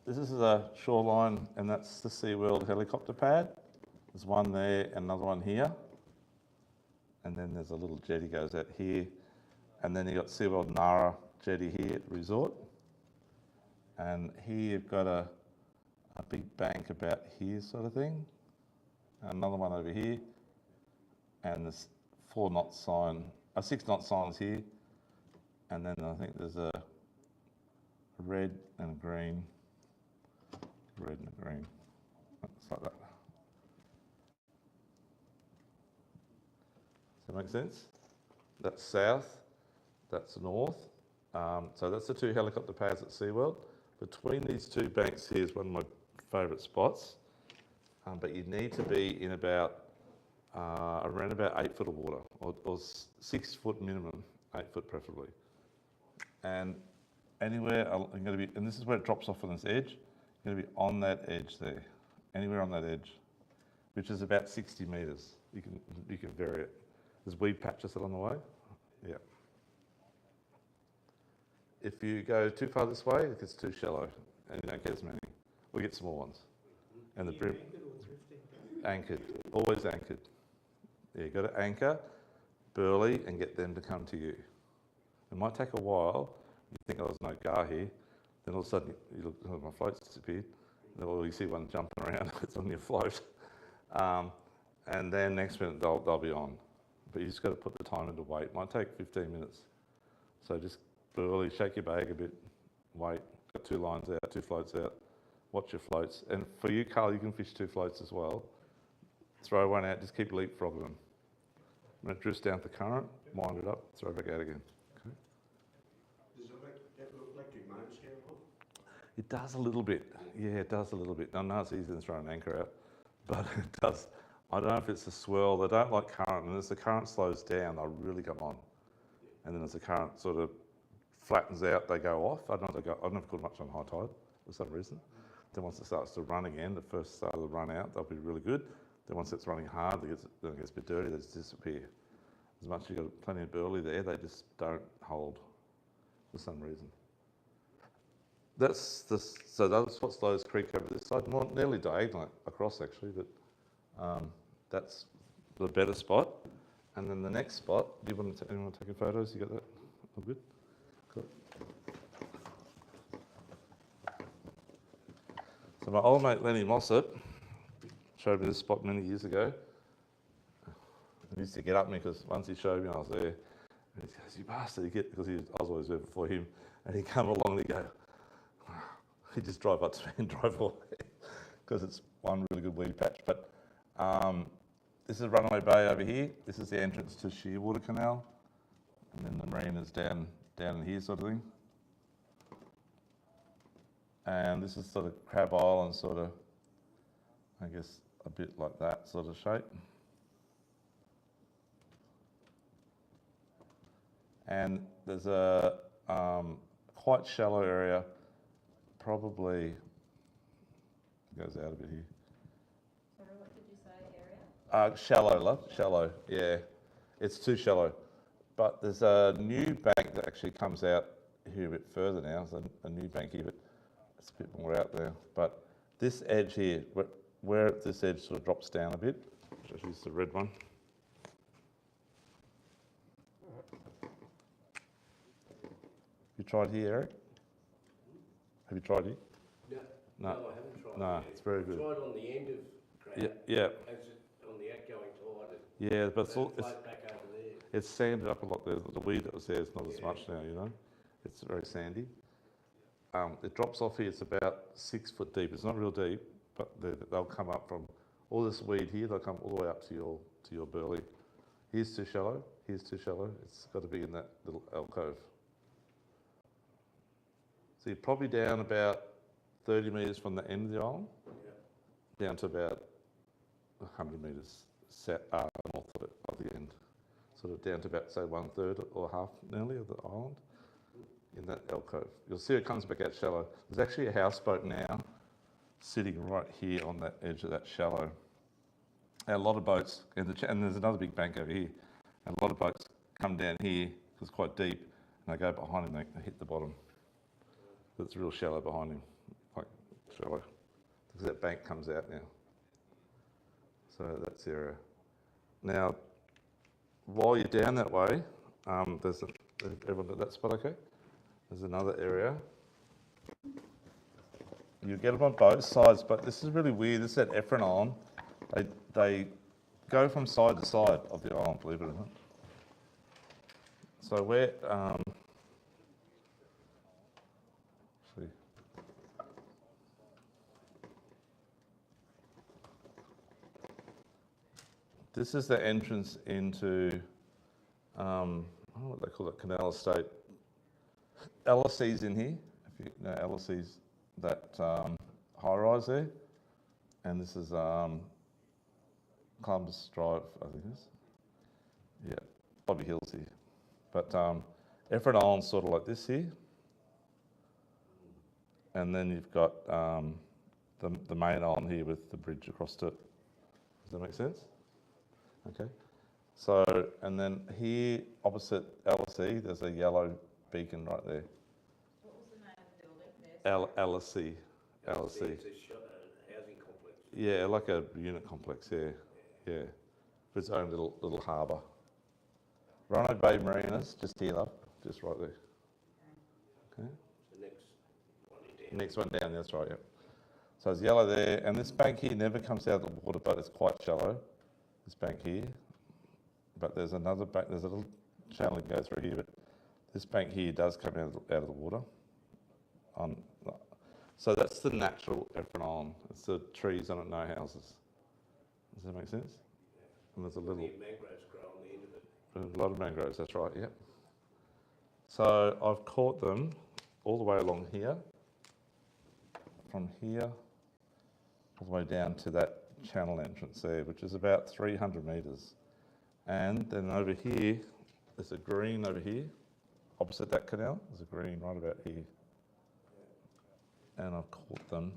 this is a shoreline, and that's the SeaWorld helicopter pad. There's one there, another one here. And then there's a little jetty goes out here. And then you've got SeaWorld Nara jetty here at the resort. And here you've got a big bank about here sort of thing. Another one over here. And there's 4 knot sign, 6 knot signs here. And then I think there's a red and a green. Red and a green. It's like that. Does that make sense? That's south, that's north. So that's the 2 helicopter pads at SeaWorld. Between these 2 banks here is one of my favourite spots. But you need to be in about around about 8 foot of water, or 6 foot minimum, 8 foot preferably. And anywhere, I'm going to be, and this is where it drops off on this edge. You're going to be on that edge there, anywhere on that edge, which is about 60 metres. You can vary it. There's weed patches along the way. Yeah. If you go too far this way, it gets too shallow, and you don't get as many. We get small ones. And the brim anchored, always anchored. Yeah, you got to anchor, burley, and get them to come to you. It might take a while. You think, oh, there's no gar here. Then all of a sudden, you look, oh, my float's disappeared. Then you see one jumping around. It's on your float. And then next minute, they'll be on. But you just got to put the time into wait. It might take 15 minutes. So just burley, shake your bag a bit, wait. Got 2 lines out, 2 floats out. Watch your floats. And for you, Carl, you can fish 2 floats as well. Throw one out, just keep leapfrogging them. When it drifts down the current, wind it up, throw it back out again. Okay. Does that look electric motor scale off? It does a little bit. Yeah, it does a little bit. I know it's easier than throwing an anchor out, but it does. I don't know if it's a swirl. They don't like current, and as the current slows down, they'll really come on. And then as the current sort of flattens out, they go off. I've never caught much on high tide for some reason. Then once it starts to run again, the first start of the run out, they'll be really good. Then once it's running hard, then it gets a bit dirty, they just disappear. As much as you've got plenty of burley there, they just don't hold for some reason. So that's what's Lowe's Creek over this side, nearly diagonal across actually, but that's the better spot. And then the next spot, do you want to take photos? You got that? All good? Cool. So my old mate Lenny Mossop showed me this spot many years ago. He used to get up me because once he showed me, I was there. And he goes, "You bastard!" Because I was always there before him, and he'd come along and he'd go. He'd just drive up to me and drive away because it's one really good weed patch. But this is Runaway Bay over here. This is the entrance to Shearwater Canal. And then the marina's down in here sort of thing. And this is sort of Crab Island, sort of, I guess, a bit like that sort of shape. And there's a quite shallow area, probably, goes out a bit here. Sorry, what did you say, area? Shallow, love, shallow, yeah. It's too shallow. But there's a new bank that actually comes out here a bit further now. There's a new bank here, but it's a bit more out there. But this edge here, where this edge sort of drops down a bit, just use the red one. You tried here, Eric? Have you tried here? No, I haven't tried. No, it. it's very good. Tried on the end of Yeah, Crab. yeah, As it, on the outgoing tide. yeah, but It's back over there. it's sanded up a lot there. The weed that was there is not as much now, you know. It's very sandy. It drops off here. It's about 6 foot deep. It's not real deep, but they'll come up from all this weed here. They'll come all the way up to your burley. Here's too shallow. Here's too shallow. It's got to be in that little alcove. So you're probably down about 30 metres from the end of the island, down to about 100 metres north of the end. Sort of down to about, say, 1/3 or half nearly of the island in that alcove. You'll see it comes back out shallow. There's actually a houseboat now sitting right here on that edge of that shallow. And a lot of boats, and there's another big bank over here, and a lot of boats come down here because it's quite deep, and they go behind him, they hit the bottom. It's real shallow behind him, quite shallow, because that bank comes out now. So that's the area. Now, while you're down that way, everyone got that spot okay? There's another area. You get them on both sides, but this is really weird. This is at Effron Island. They go from side to side of the island, believe it or not. So we're, see. This is the entrance into, I don't know what they call it, Canal Estate. LSE's in here, if you know LSE's, that high rise there. And this is Columbus Drive, I think it is. Yeah, Bobby Hill's here. But Effron Island's sort of like this here. And then you've got the main island here with the bridge across it. Does that make sense? Okay. So, and then here opposite LSE, there's a yellow beacon right there. What was the name of the building there? LSE. LSE. It's a housing complex. Yeah, like a unit complex, yeah. Yeah. For its own little harbour. Roanoke Bay Marinas, just here, love, just right there. Okay. The next one down. Next one down, that's right, yep. So it's yellow there, and this bank here never comes out of the water, but it's quite shallow, this bank here. But there's another bank, there's a little channel that goes through here, but this bank here does come out of the water. So that's the natural Effron Island. It's the trees on it, no houses. Does that make sense? And there's a little... mangroves grow on the end of it. A lot of mangroves, that's right, yep. So I've caught them all the way along here, from here, all the way down to that channel entrance there, which is about 300 metres. And then over here, there's a green over here, opposite that canal, there's a green right about here. And I've caught them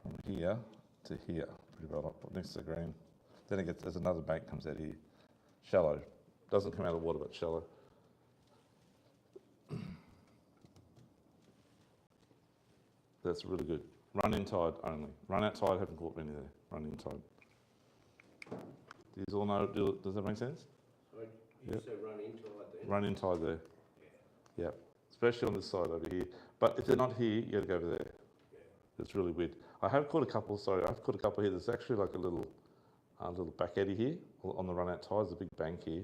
from here to here, pretty well up next to the green. Then there's another bank comes out here, shallow. Doesn't come out of water, but shallow. That's really good. Run in tide only. Run out tide, haven't caught many there. Run in tide. Do you all know, does that make sense? So you Yep. say run into it then? Run in tide there. Yeah. Especially on this side over here. But if they're not here, you got to go over there. It's really weird. I've caught a couple here. There's actually like a little back eddy here on the run out tide. There's a big bank here.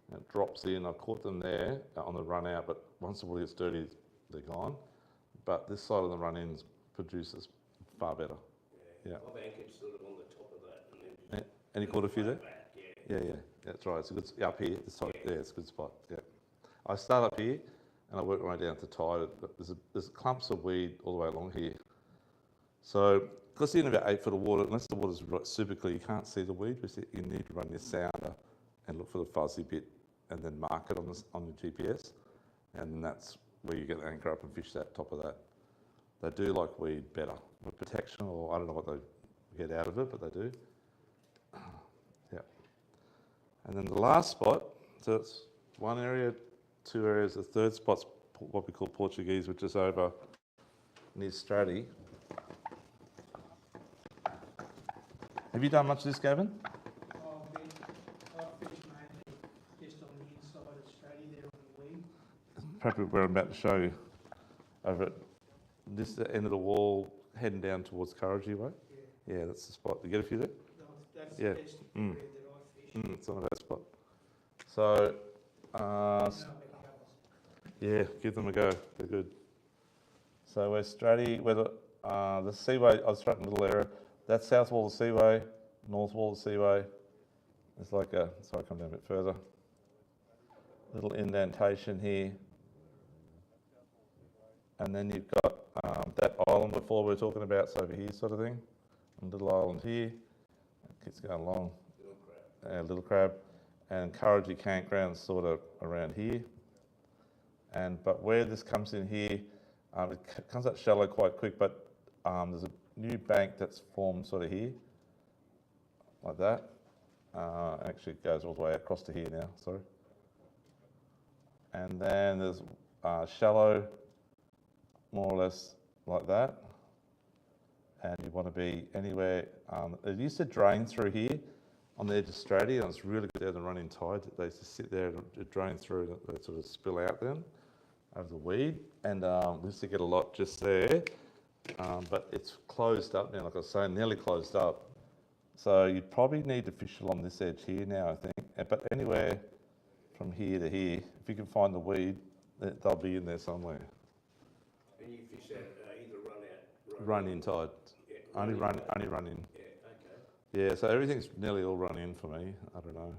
And it drops in. I've caught them there on the run out, but once the water gets dirty, they're gone. But this side of the run ins produces far better. Yeah. I've anchored sort of on the top of that. And then And you caught a few there? back, Yeah, that's right. It's a good up here. This side, yeah, it's a good spot. Yeah. I start up here and I work my way down to tide. There's clumps of weed all the way along here. So, because you're in about 8 foot of water, unless the water's super clear, you can't see the weed. You need to run your sounder and look for the fuzzy bit and then mark it on your GPS. And then that's where you get the anchor up and fish that top of that. They do like weed better. With protection, or I don't know what they get out of it, but they do. Yeah. And then the last spot, so it's one area, 2 areas. The third spot's what we call Portuguese, which is over near Stratty. Have you done much of this, Gavin? I've fished mainly just on the inside of Stratty there on the wing. Probably where I'm about to show you. Over at this end of the wall, heading down towards Couragey Way. Yeah, that's the spot. You get a few there? That's Yeah. the best area that I fish. It's not a bad spot. So, yeah, give them a go. They're good. So we're Stratty, where the seaway, I was Stratton little area. That's south wall of the seaway, north wall of the seaway. It's like a, sorry, come down a bit further. Little indentation here. And then you've got that island before we were talking about, so over here sort of thing. A little island here. It keeps going along. Little crab. And Couragey campground sort of around here. But where this comes in here, it comes up shallow quite quick, but there's a new bank that's formed sort of here, like that. Actually, it goes all the way across to here now, sorry. And then there's shallow, more or less like that. And you want to be anywhere, it used to drain through here on the edge of Stratty, and it's really good there to run in tide. They used to sit there and drain through, they sort of spill out then over the weed. And we used to get a lot just there. But it's closed up now, like I was saying, nearly closed up. So you probably need to fish along this edge here now, I think. But anywhere from here to here, if you can find the weed, they'll be in there somewhere. And you fish that either run out? Run in tide. Yeah, Only run in. Yeah, okay. Yeah, so everything's nearly all run in for me. I don't know.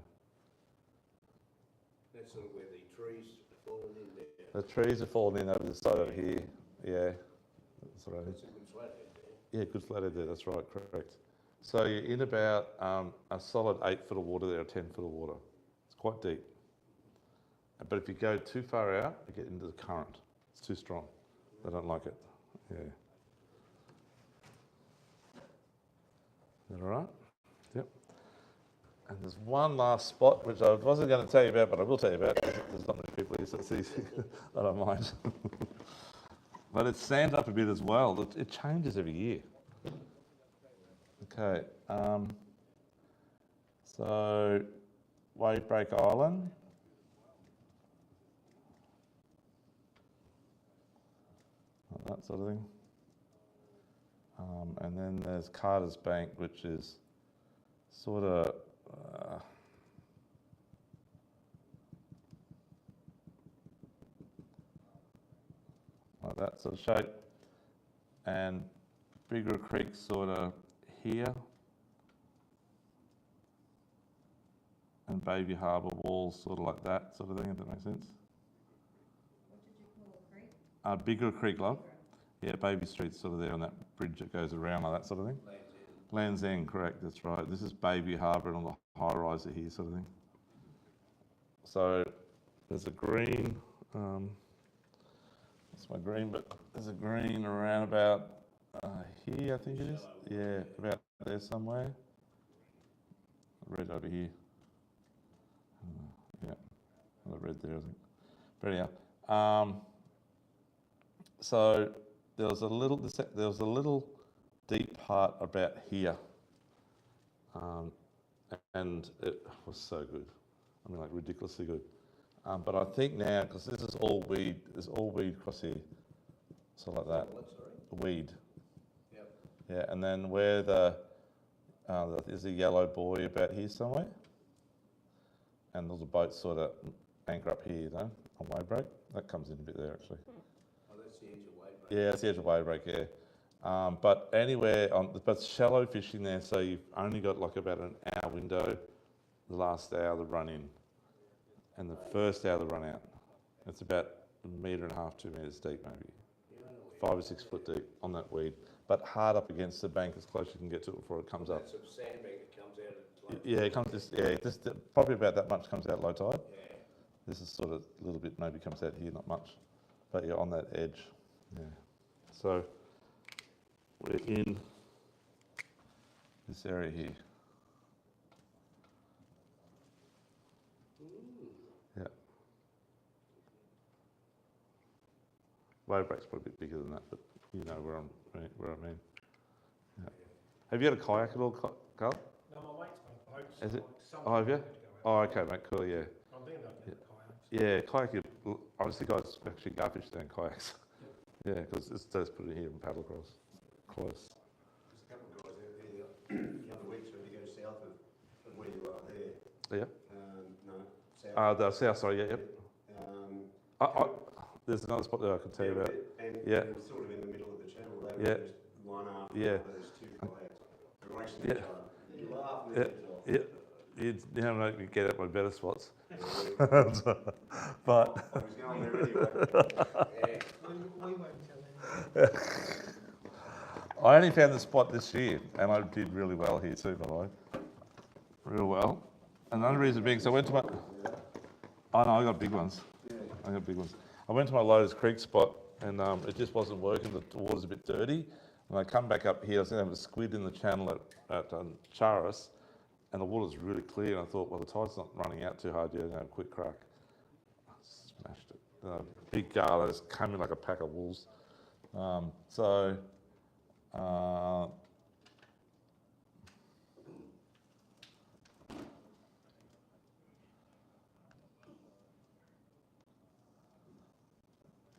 That's sort of where the trees are falling in there. The trees are falling in over the side over here. Yeah. That's right. That's a good flathead there. Yeah, good flathead there, that's right, correct. So you're in about a solid 8 foot of water there, or 10 foot of water. It's quite deep. But if you go too far out, you get into the current. It's too strong. They don't like it. Yeah. Is that all right? Yep. And there's one last spot, which I wasn't going to tell you about, but I will tell you about. There's not many people here, so it's easy. I don't mind. But it stands up a bit as well. It changes every year. Okay. So, Wave Break Island. That sort of thing. And then there's Carter's Bank, which is sort of like that sort of shape. And Bigger Creek sort of here. And Baby Harbour Walls sort of like that sort of thing, if that makes sense. What did you call a creek? Bigger Creek, love. Yeah, Baby Street's sort of there on that bridge that goes around like that sort of thing. Land's End, correct, that's right. This is Baby Harbour and all the high rise here sort of thing. So there's a green, that's my green, but there's a green around about here, I think it is. Yeah, about there somewhere. Red over here. Yeah, the red there, I think. But anyhow, so there was a little deep part about here, and it was so good. I mean, like ridiculously good. But I think now, because this is all weed, there's all weed across here, so like that. What, sorry? Weed. Yep. Yeah, and then where there's a yellow buoy about here somewhere, and there's a boat sort of anchor up here, though, on wave break. That comes in a bit there actually. Oh, that's the edge of wave break. Yeah, that's the edge of wave break, yeah. But anywhere, but shallow fishing there, so you've only got like about an hour window, the last hour the run in, and the first hour the run out. It's about 1.5 metres, 2 metres deep maybe. Yeah, I know where 5 or 6 foot deep on that weed, but hard up against the bank as close as you can get to it before it comes up. That's a sandbank that comes out at low Yeah, it comes just probably about that much comes out low tide. Yeah. This is sort of a little bit maybe comes out here, not much, but you're on that edge. Yeah. So we're in this area here. Yeah. Wave break's probably a bit bigger than that, but you know where I mean. Yeah. Have you had a kayak at all, Carl? No, my mate's got a boat. Is so it? like some Oh, have you? people go out. Oh, okay, mate, cool, yeah. I'm thinking about getting kayaks. Yeah, kayak, obviously guys actually Garfish down kayaks. Yeah, because it's just put it here and paddle across. Close. There's a couple of guys out there the other week trying to go south of where you are there. Yeah. No, south. The south, sorry, yeah, yep. There's another spot there I can tell you about. And Yeah. and sort of in the middle of the channel, they Yeah. were just one after Yeah. those two kayaks. They're racing Yeah. each other. You laugh and Yeah. then it's off. Yeah. You haven't made me get at my better spots. Yeah. But I was going there anyway. Yeah. We won't tell them. I only found the spot this year, and I did really well here too, by the way. Real well. Another reason being, so I went to my... Oh no, I got big ones. I got big ones. I went to my Lotus Creek spot, and it just wasn't working. The water's a bit dirty. And I come back up here, I was going to have a squid in the channel at Charis, and the water's really clear. And I thought, well, the tide's not running out too hard yet. I'm going to have a quick crack. I smashed it. Big garler just came in like a pack of wolves.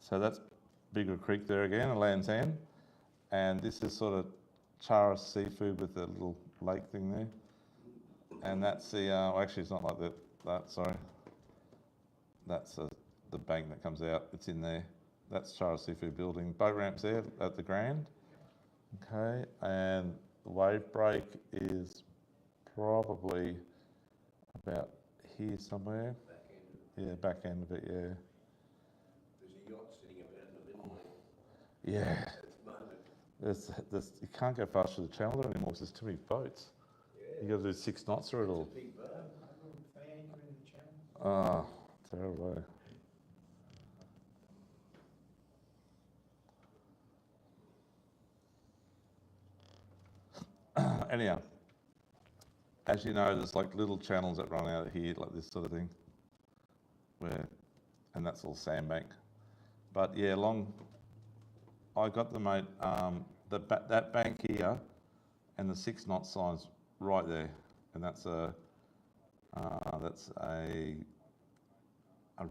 So that's Bigger Creek there again, a Land's End. And this is sort of Charis seafood with the little lake thing there. And that's the, well, actually it's not like that, sorry. That's the bank that comes out, it's in there. That's Charis Seafood Building. Boat ramps there at the Grand. Okay, and the wave break is probably about here somewhere. Back end. Yeah, back end of it, yeah. There's a yacht sitting about in the middle Yeah, at the moment. you can't go fast through the channel there anymore because there's too many boats. You got to do 6 knots through it all. Big boat. They anchor in the channel. Ah, terrible. Anyhow, as you know, there's like little channels that run out of here, like this sort of thing, and that's all sandbank. But yeah, I got the mate, that bank here, and the 6 knot sign's right there, and that's a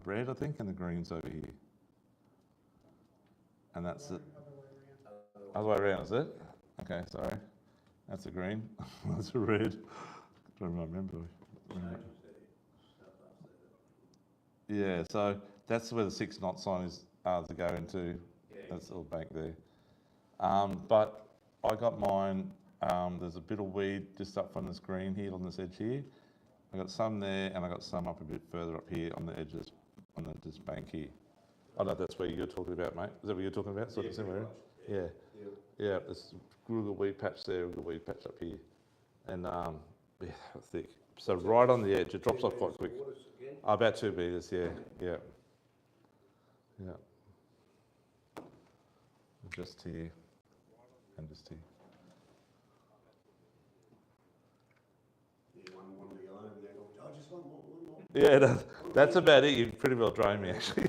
red, I think, and the green's over here, and that's it. Other way around, is it? Okay, sorry. That's a green. That's a red. Don't remember. Yeah, so that's where the 6 knot sign is to go into. That's all bank there. But I got mine. There's a bit of weed just up from this green here on this edge here. I got some there, and I got some up a bit further up here on the edges on this bank here. I know that's where you're talking about, mate. Is that what you're talking about? Sort of similar. Yeah. Yeah, there's a good weed patch there, a good weed patch up here. And yeah, thick. So right on the edge, it drops off quite quick. About 2 metres, yeah. Just here, and just here. Yeah, one big iron there. Oh, just one more. Yeah, that's about it. You pretty well drained me, actually.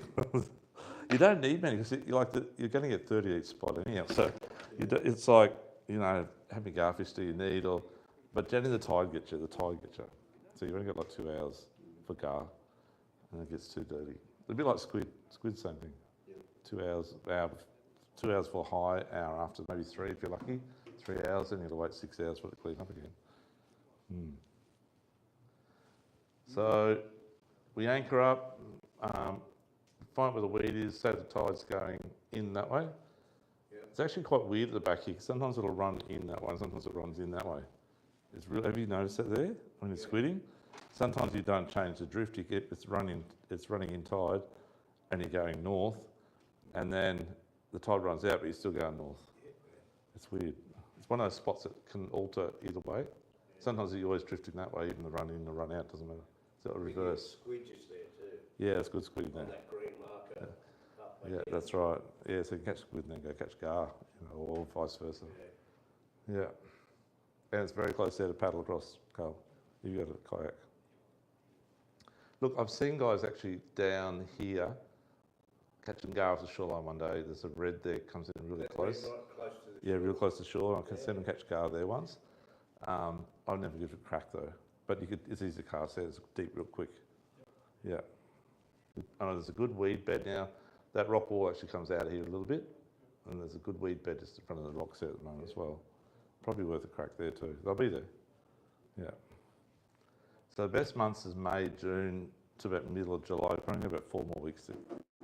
You don't need many because you're going to get 30 each spot anyhow. So it's like, you know, how many garfish do you need? But generally the tide gets you. So you've only got like 2 hours for gar, and it gets too dirty. It's a bit like squid. Squid, same thing. 2 hours, 2 hours for high, hour after, maybe 3 if you're lucky. 3 hours, then you have to wait 6 hours for it to clean up again. So we anchor up. Find where the weed is, say the tide's going in that way. It's actually quite weird at the back here, because sometimes it'll run in that way, and sometimes it runs in that way. Have you noticed that there, when you're squidding? Sometimes you don't change the drift, it's running in tide, and you're going north, and then the tide runs out, but you're still going north. It's weird. It's one of those spots that can alter either way. Sometimes you're always drifting that way, even the run in, the run out doesn't matter. So it'll reverse. Squidges there too, Yeah, it's good squid on now. that green marker. Up Yeah, that's right. Yeah, so you can catch squid and then go catch gar, or vice versa. Yeah. And it's very close there to paddle across, Carl. You got a kayak. Look, I've seen guys actually down here catching gar off the shoreline one day. There's a red there, comes in really close. Right close to the Yeah, real close to shore. I can see them catch gar there once. I've never given it a crack though. But it's easy to cast there. It's deep real quick. Yeah. I know there's a good weed bed now. That rock wall actually comes out here a little bit. And there's a good weed bed just in front of the rocks there at the moment as well. Probably worth a crack there too. They'll be there. Yeah. So the best months is May, June to about middle of July. Probably about 4 more weeks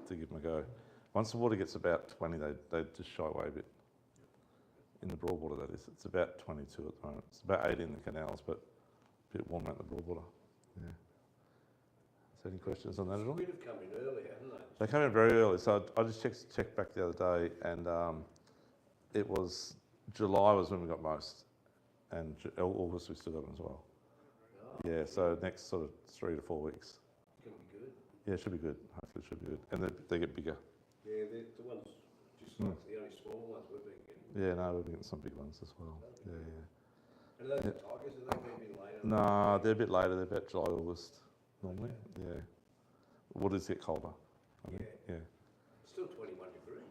to give them a go. Once the water gets about 20, they just shy away a bit. In the broadwater, that is. It's about 22 at the moment. It's about 8 in the canals, but a bit warmer out in the broadwater. Yeah. So any questions on that at all? Squid have come in early, haven't they? They came in very early. So I just checked back the other day, and it was July was when we got most, and August we still got them as well. Oh, Yeah. So next sort of 3 to 4 weeks. can be good. Yeah, it should be good. Hopefully, it should be good. And they get bigger. Yeah, the ones, just like the only small ones we've been getting. Yeah, no, we're getting some big ones as well. Yeah, yeah. And are those tigers, are they moving later? No, they're a bit later. They're about July, August normally. Yeah. Waters get colder. I think. Yeah. Still 21 degrees.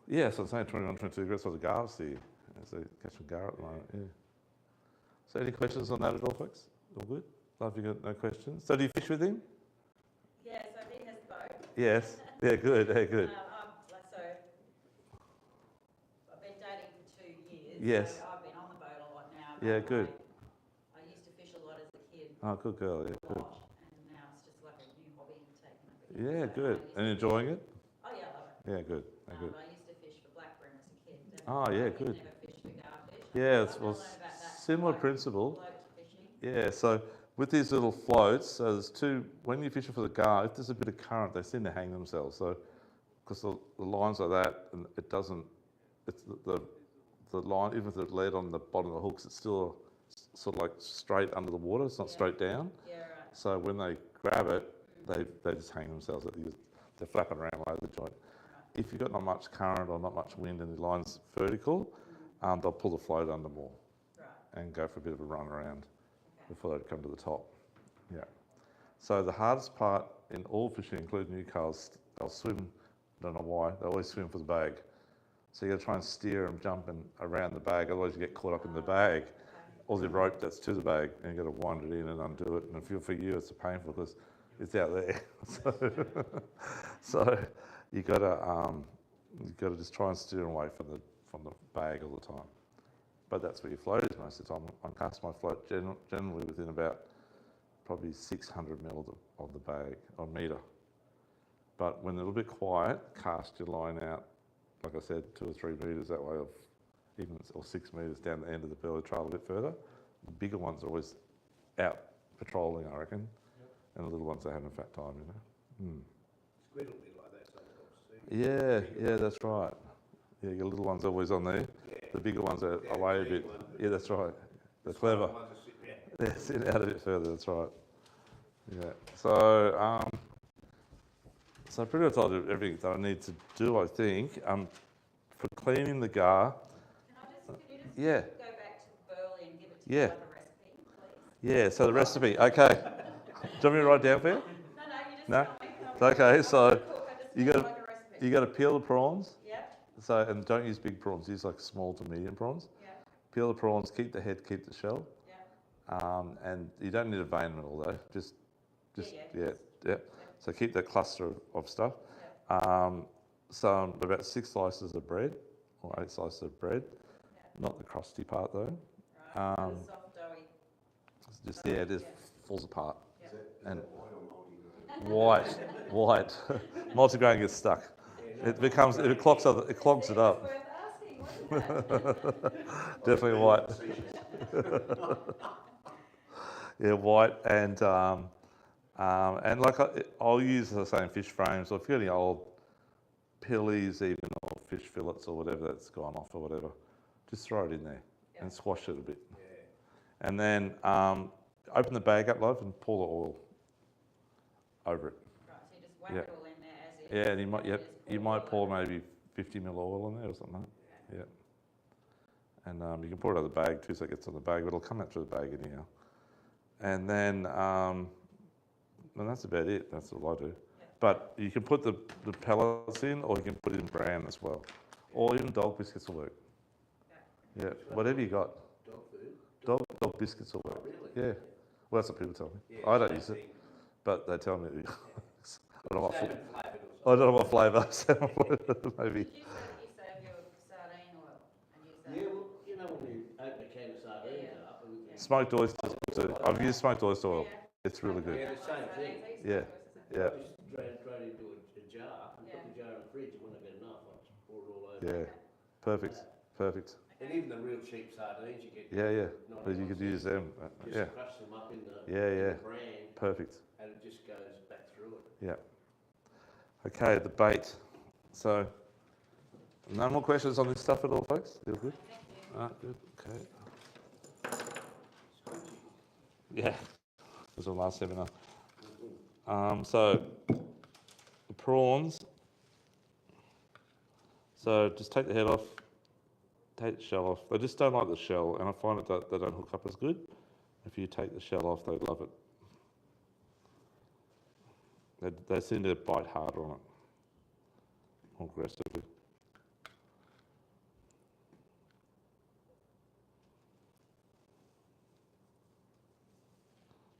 Yeah, so I'm saying 21, 22 degrees. So the gar's here. So catching gar at the moment. Yeah. So any questions on that at all, folks? All good? Love you got no questions. So do you fish with him? Yeah, so he has both. Yes. Yeah, good. Yeah, good. So I've been dating for 2 years. Yes. So I've been on the boat a lot now. Yeah, but good. I used to fish a lot as a kid. Oh, good girl. Yeah, A good. lot, and now it's just like a new hobby taking up. Yeah, So good. I used And to- enjoying it? Oh yeah, I love it. Yeah, good. Yeah, good. I used to fish for blackbream as a kid. and Oh, yeah, I good. Never fished for garfish. Yeah, I've it's learned well, about that similar float- principle. float fishing. Yeah, so with these little floats, so there's two, when you're fishing for the gar, if there's a bit of current, they seem to hang themselves. So, because the lines like that, and it doesn't, it's the line, even if it's lead on the bottom of the hooks, it's still sort of like straight under the water, it's not Yeah. straight down. Yeah, right. So when they grab it, they just hang themselves. They're flapping around all over the joint. If you've got not much current or not much wind and the line's vertical, they'll pull the float under more Right. and go for a bit of a run around Okay. before they come to the top. Yeah. So the hardest part in all fishing, including new cars, they'll swim, don't know why, they always swim for the bag. So you got to try and steer them jumping around the bag, otherwise you get caught up in the bag. Okay. Or the rope that's to the bag, and you got to wind it in and undo it. And for you, it's painful because it's out there. So you got to just try and steer them away from the bag all the time. But that's where your float is most of the time. I cast my float generally within about probably 600 mil of the bag or metre. But when they're a little bit quiet, cast your line out, like I said, 2 or 3 metres that way, or 6 metres down the end of the belly trail a bit further. The bigger ones are always out patrolling, I reckon, and the little ones are having a fat time, Squid will be like that sometimes too. Yeah, that's right. Yeah, your little ones are always on there. The bigger ones are away a bit. Yeah, that's right. They're clever. Ones are sitting there. They're sitting out a bit further, that's right. Yeah. So, so I pretty much told you everything that I need to do, I think. For cleaning the gar, Can you just yeah, go back to Burley and give it to Yeah. me like a recipe, please? yeah, so the recipe, okay. Do you want me to write it down for you? No, you just No? tell me. It's okay, so Cook, I just you need gotta- like a recipe. You got to peel the prawns. Yeah, So, and don't use big prawns, use like small to medium prawns. yeah, Peel the prawns, keep the head, keep the shell. yeah. And you don't need a vein at all though, just Yeah. yeah. So keep that cluster of stuff. Yeah. So about 6 slices of bread, or 8 slices of bread, Yeah. not the crusty part though. Right. Um, The soft doughy. It's just, it just Yeah. falls apart. Yeah. And White or multi-grain? white. Multigrain gets stuck. It clogs it up. It's worth asking, wasn't it? Definitely white. Yeah, white and like I'll use the same fish frames. Or if you've got any old pillies even, or fish fillets or whatever that's gone off or whatever. Just throw it in there and squash it a bit. Yeah. And then open the bag up, love, and pour the oil over it. Right, so you just whack Yeah. it all in there as it is. Yeah, and you might, and yep, just you pour might it pour over. maybe 50 ml oil in there or something. Yeah. And you can pour it out of the bag too, so it gets on the bag, but it'll come out through the bag anyhow. And then, and that's about it. That's all I do. Yeah. But you can put the pellets in, or you can put it in bran as well, or even dog biscuits will work. Yeah, whatever you got. Dog food? Dog biscuits will work. Oh, really? Yeah. Well, that's what people tell me. Yeah, I don't same use it, thing. but they tell me. I don't know what Same flavor. flavoured I or don't know what flavour. Maybe. Did you say that you save your sardine oil and use that? Yeah, well, you know when you open a can of sardines Yeah. up and you Smoked oysters too. I've used smoked oyster oil. Yeah. It's really good. Yeah, the same thing. Yeah. Yeah. I just drain it into a jar and put the jar in the fridge, and when I get enough, I just pour it all over. Yeah. Perfect. Perfect. And even the real cheap sardines you get. Yeah, yeah. 99 But you could use cents, them. Just Yeah. crush them up in the, Yeah, in yeah. the bran, Perfect. and it just goes back through it. Yeah. Okay, the bait. So, no more questions on this stuff at all, folks? You're good? Good. Okay. Yeah. This was our last seminar. So, the prawns. So, just take the head off, take the shell off. They just don't like the shell, and I find it that they don't hook up as good. If you take the shell off, they love it. They seem to bite harder on it, more aggressively.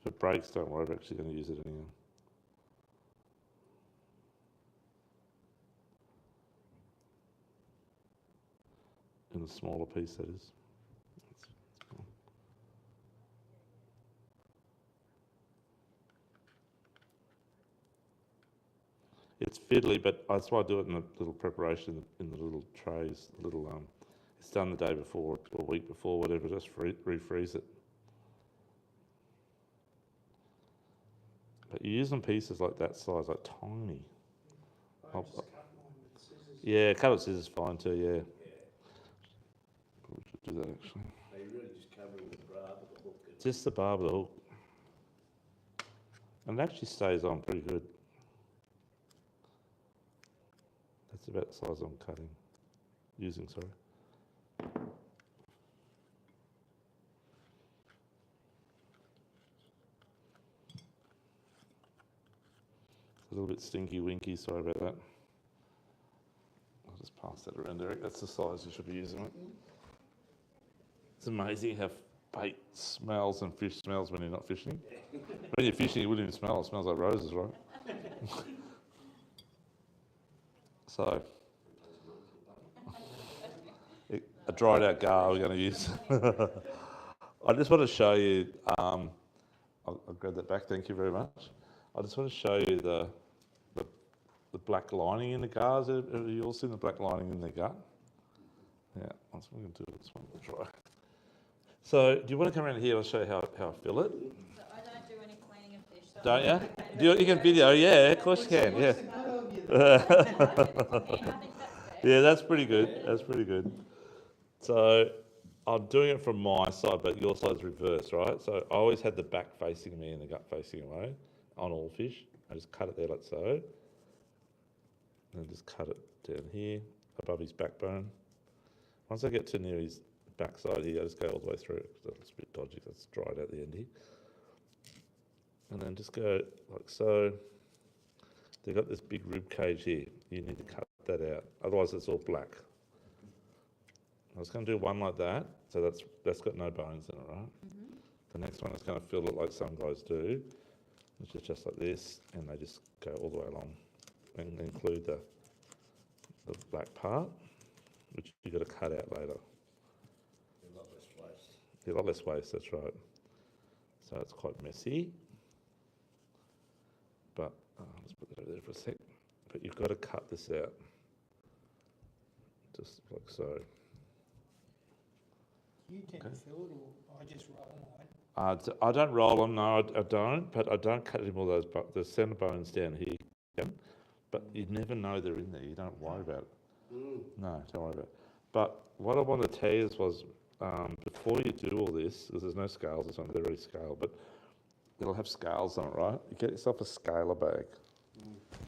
If it breaks, don't worry, I'm actually going to use it anyway. In the smaller piece, that is. It's fiddly, but that's why I do it in the little preparation, in the little trays, it's done the day before or a week before, whatever, just refreeze it. But you use them pieces like that size, like tiny. I just cut mine with scissors. Yeah, cut it scissors fine too, yeah. We should do that actually. They really just cover it with the barb or the hook. And Just the barb of the hook. And it actually stays on pretty good. That's about the size I'm cutting, using, sorry. It's a little bit stinky winky, sorry about that. I'll just pass that around, Eric. That's the size you should be using it. It's amazing how bait smells and fish smells when you're not fishing. When you're fishing, you wouldn't even smell. It smells like roses, right? So, a dried out gar we're going to use. I just want to show you, I'll grab that back, thank you very much. I just want to show you the black lining in the gars. Have you all seen the black lining in the gut? Yeah, that's what I'm going to do. This one, try. So, do you want to come around here? I'll show you how I fill it. So I don't do any cleaning of fish. So Don't I'm you? okay. You can video, yeah, of course you can, yeah. Yeah, that's pretty good. That's pretty good. So I'm doing it from my side, but your side's reversed, right? So I always had the back facing me and the gut facing away on all fish. I just cut it there like so. And just cut it down here above his backbone. Once I get to near his backside here, I just go all the way through it because that's a bit dodgy. That's dried out the end here. And then just go like so. They've got this big rib cage here. You need to cut that out, otherwise it's all black. I was going to do one like that, so that's got no bones in it, right? Mm-hmm. The next one is going to fill it like some guys do, which is just like this, and they just go all the way along and include the black part, which you've got to cut out later. a lot less waste. A lot less waste, that's right. So it's quite messy, but let's put that over there for a sec. But you've got to cut this out, just like so. You tend to fill it, or I just roll mine. I don't roll them, no, I don't, but I don't cut any more of those the centre bones down here. but you never know they're in there. You don't worry about it. No, don't worry about it. But what I wanted to tell you was before you do all this, because there's no scales, this one, they're already scaled, but it'll have scales on it, right? You get yourself a scaler bag.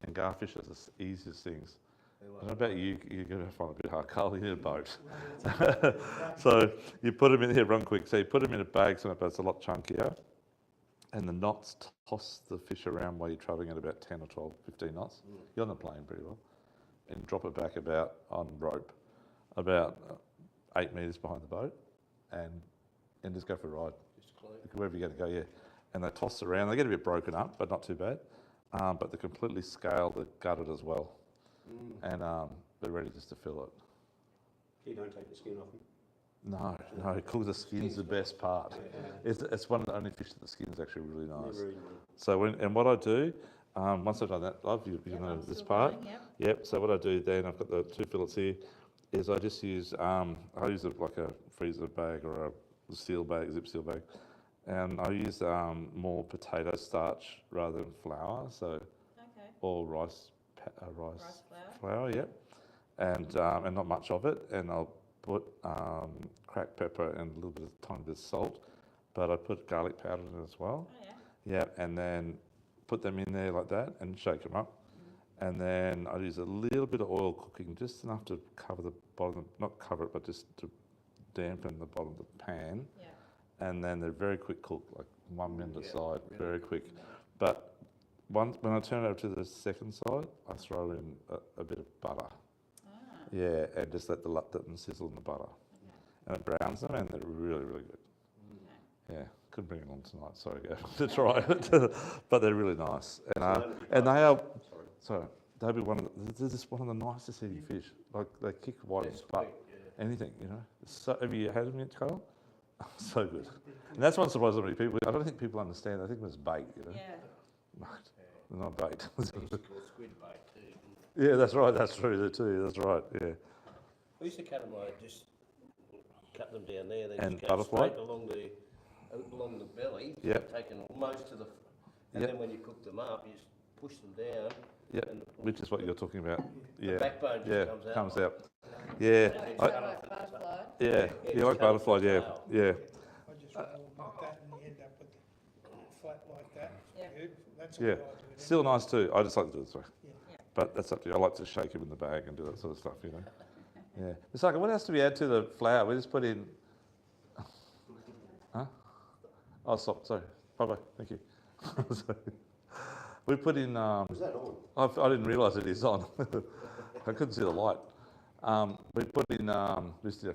And Garfish is the easiest things. I don't know about you, you're going to find it a bit hard. Carl, you need a boat. So you put them in here, run quick. So you put them in a bag, but it's a lot chunkier. And the knots toss the fish around while you're travelling at about 10 or 12, 15 knots. You're on the plane pretty well. And drop it back about, on rope, about 8 metres behind the boat. And just go for a ride. Just clean. Wherever you're going to go, yeah. And they toss around. They get a bit broken up, but not too bad. But they're completely scaled, they're gutted as well. And they're ready just to fill it. You don't take the skin off them? No, because the skin's the best part. It's one of the only fish that the skin's actually really nice. Never eaten So what I do, once I've done that, love, you Yep, know I'm this still part. going, yep. Yep. So what I do then, I've got the 2 fillets here, is I just use like a freezer bag or a seal bag, zip seal bag, and I use more potato starch rather than flour. So Okay. or rice Rice flour. flour, yep, and not much of it. And I'll put cracked pepper and a little bit of tiny bit of salt, but I put garlic powder in it as well. Oh yeah. Yeah, and then put them in there like that and shake them up. And then I use a little bit of oil cooking, just enough to cover the bottom, not cover it, but just to dampen the bottom of the pan. Yeah. And then they're very quick cook, like 1 minute aside, very quick. But when I turn it over to the second side, I throw in a bit of butter. Ah. Yeah, and just let them sizzle in the butter. Okay. And it browns them, and they're really, really good. Okay. Yeah, couldn't bring it along tonight, sorry, to try it. But they're really nice. And they are, sorry, they'll be they're just one of the nicest eating fish. Like, they kick right in the butt. Anything, you know. So, have you had them yet, Carl? So good. And that's what surprises many people. I don't think people understand. I think it was bait, you know. Yeah. Right. They're not bait. They used to call squid bait too. Yeah, that's right. That's true. There too. That's right. Yeah. We used to cut them like just cut them down there, then And just go butterfly? straight along the belly, Yep. taking most to the, and Yep. then when you cook them up, you just push them down. Yeah. And Which is what you're talking about. the Yeah. backbone just Yeah. comes out. Yeah. Like I, butterfly. yeah. Yeah, You like just cut butterfly? off the Yeah. tail. Yeah. I just roll like that and you end up with flat like that. Yeah. Beautiful. That's Yeah. what I do. it. Still nice too. I just like to do it this way. Yeah. But that's up to you. I like to shake them in the bag and do that sort of stuff, you know. Yeah. Misaka, what else do we add to the flour? We just put in. Huh? Oh, sorry. Bye. Thank you. Sorry. We put in. Was that on? I didn't realise it is on. I couldn't see the light. We put in. Just did a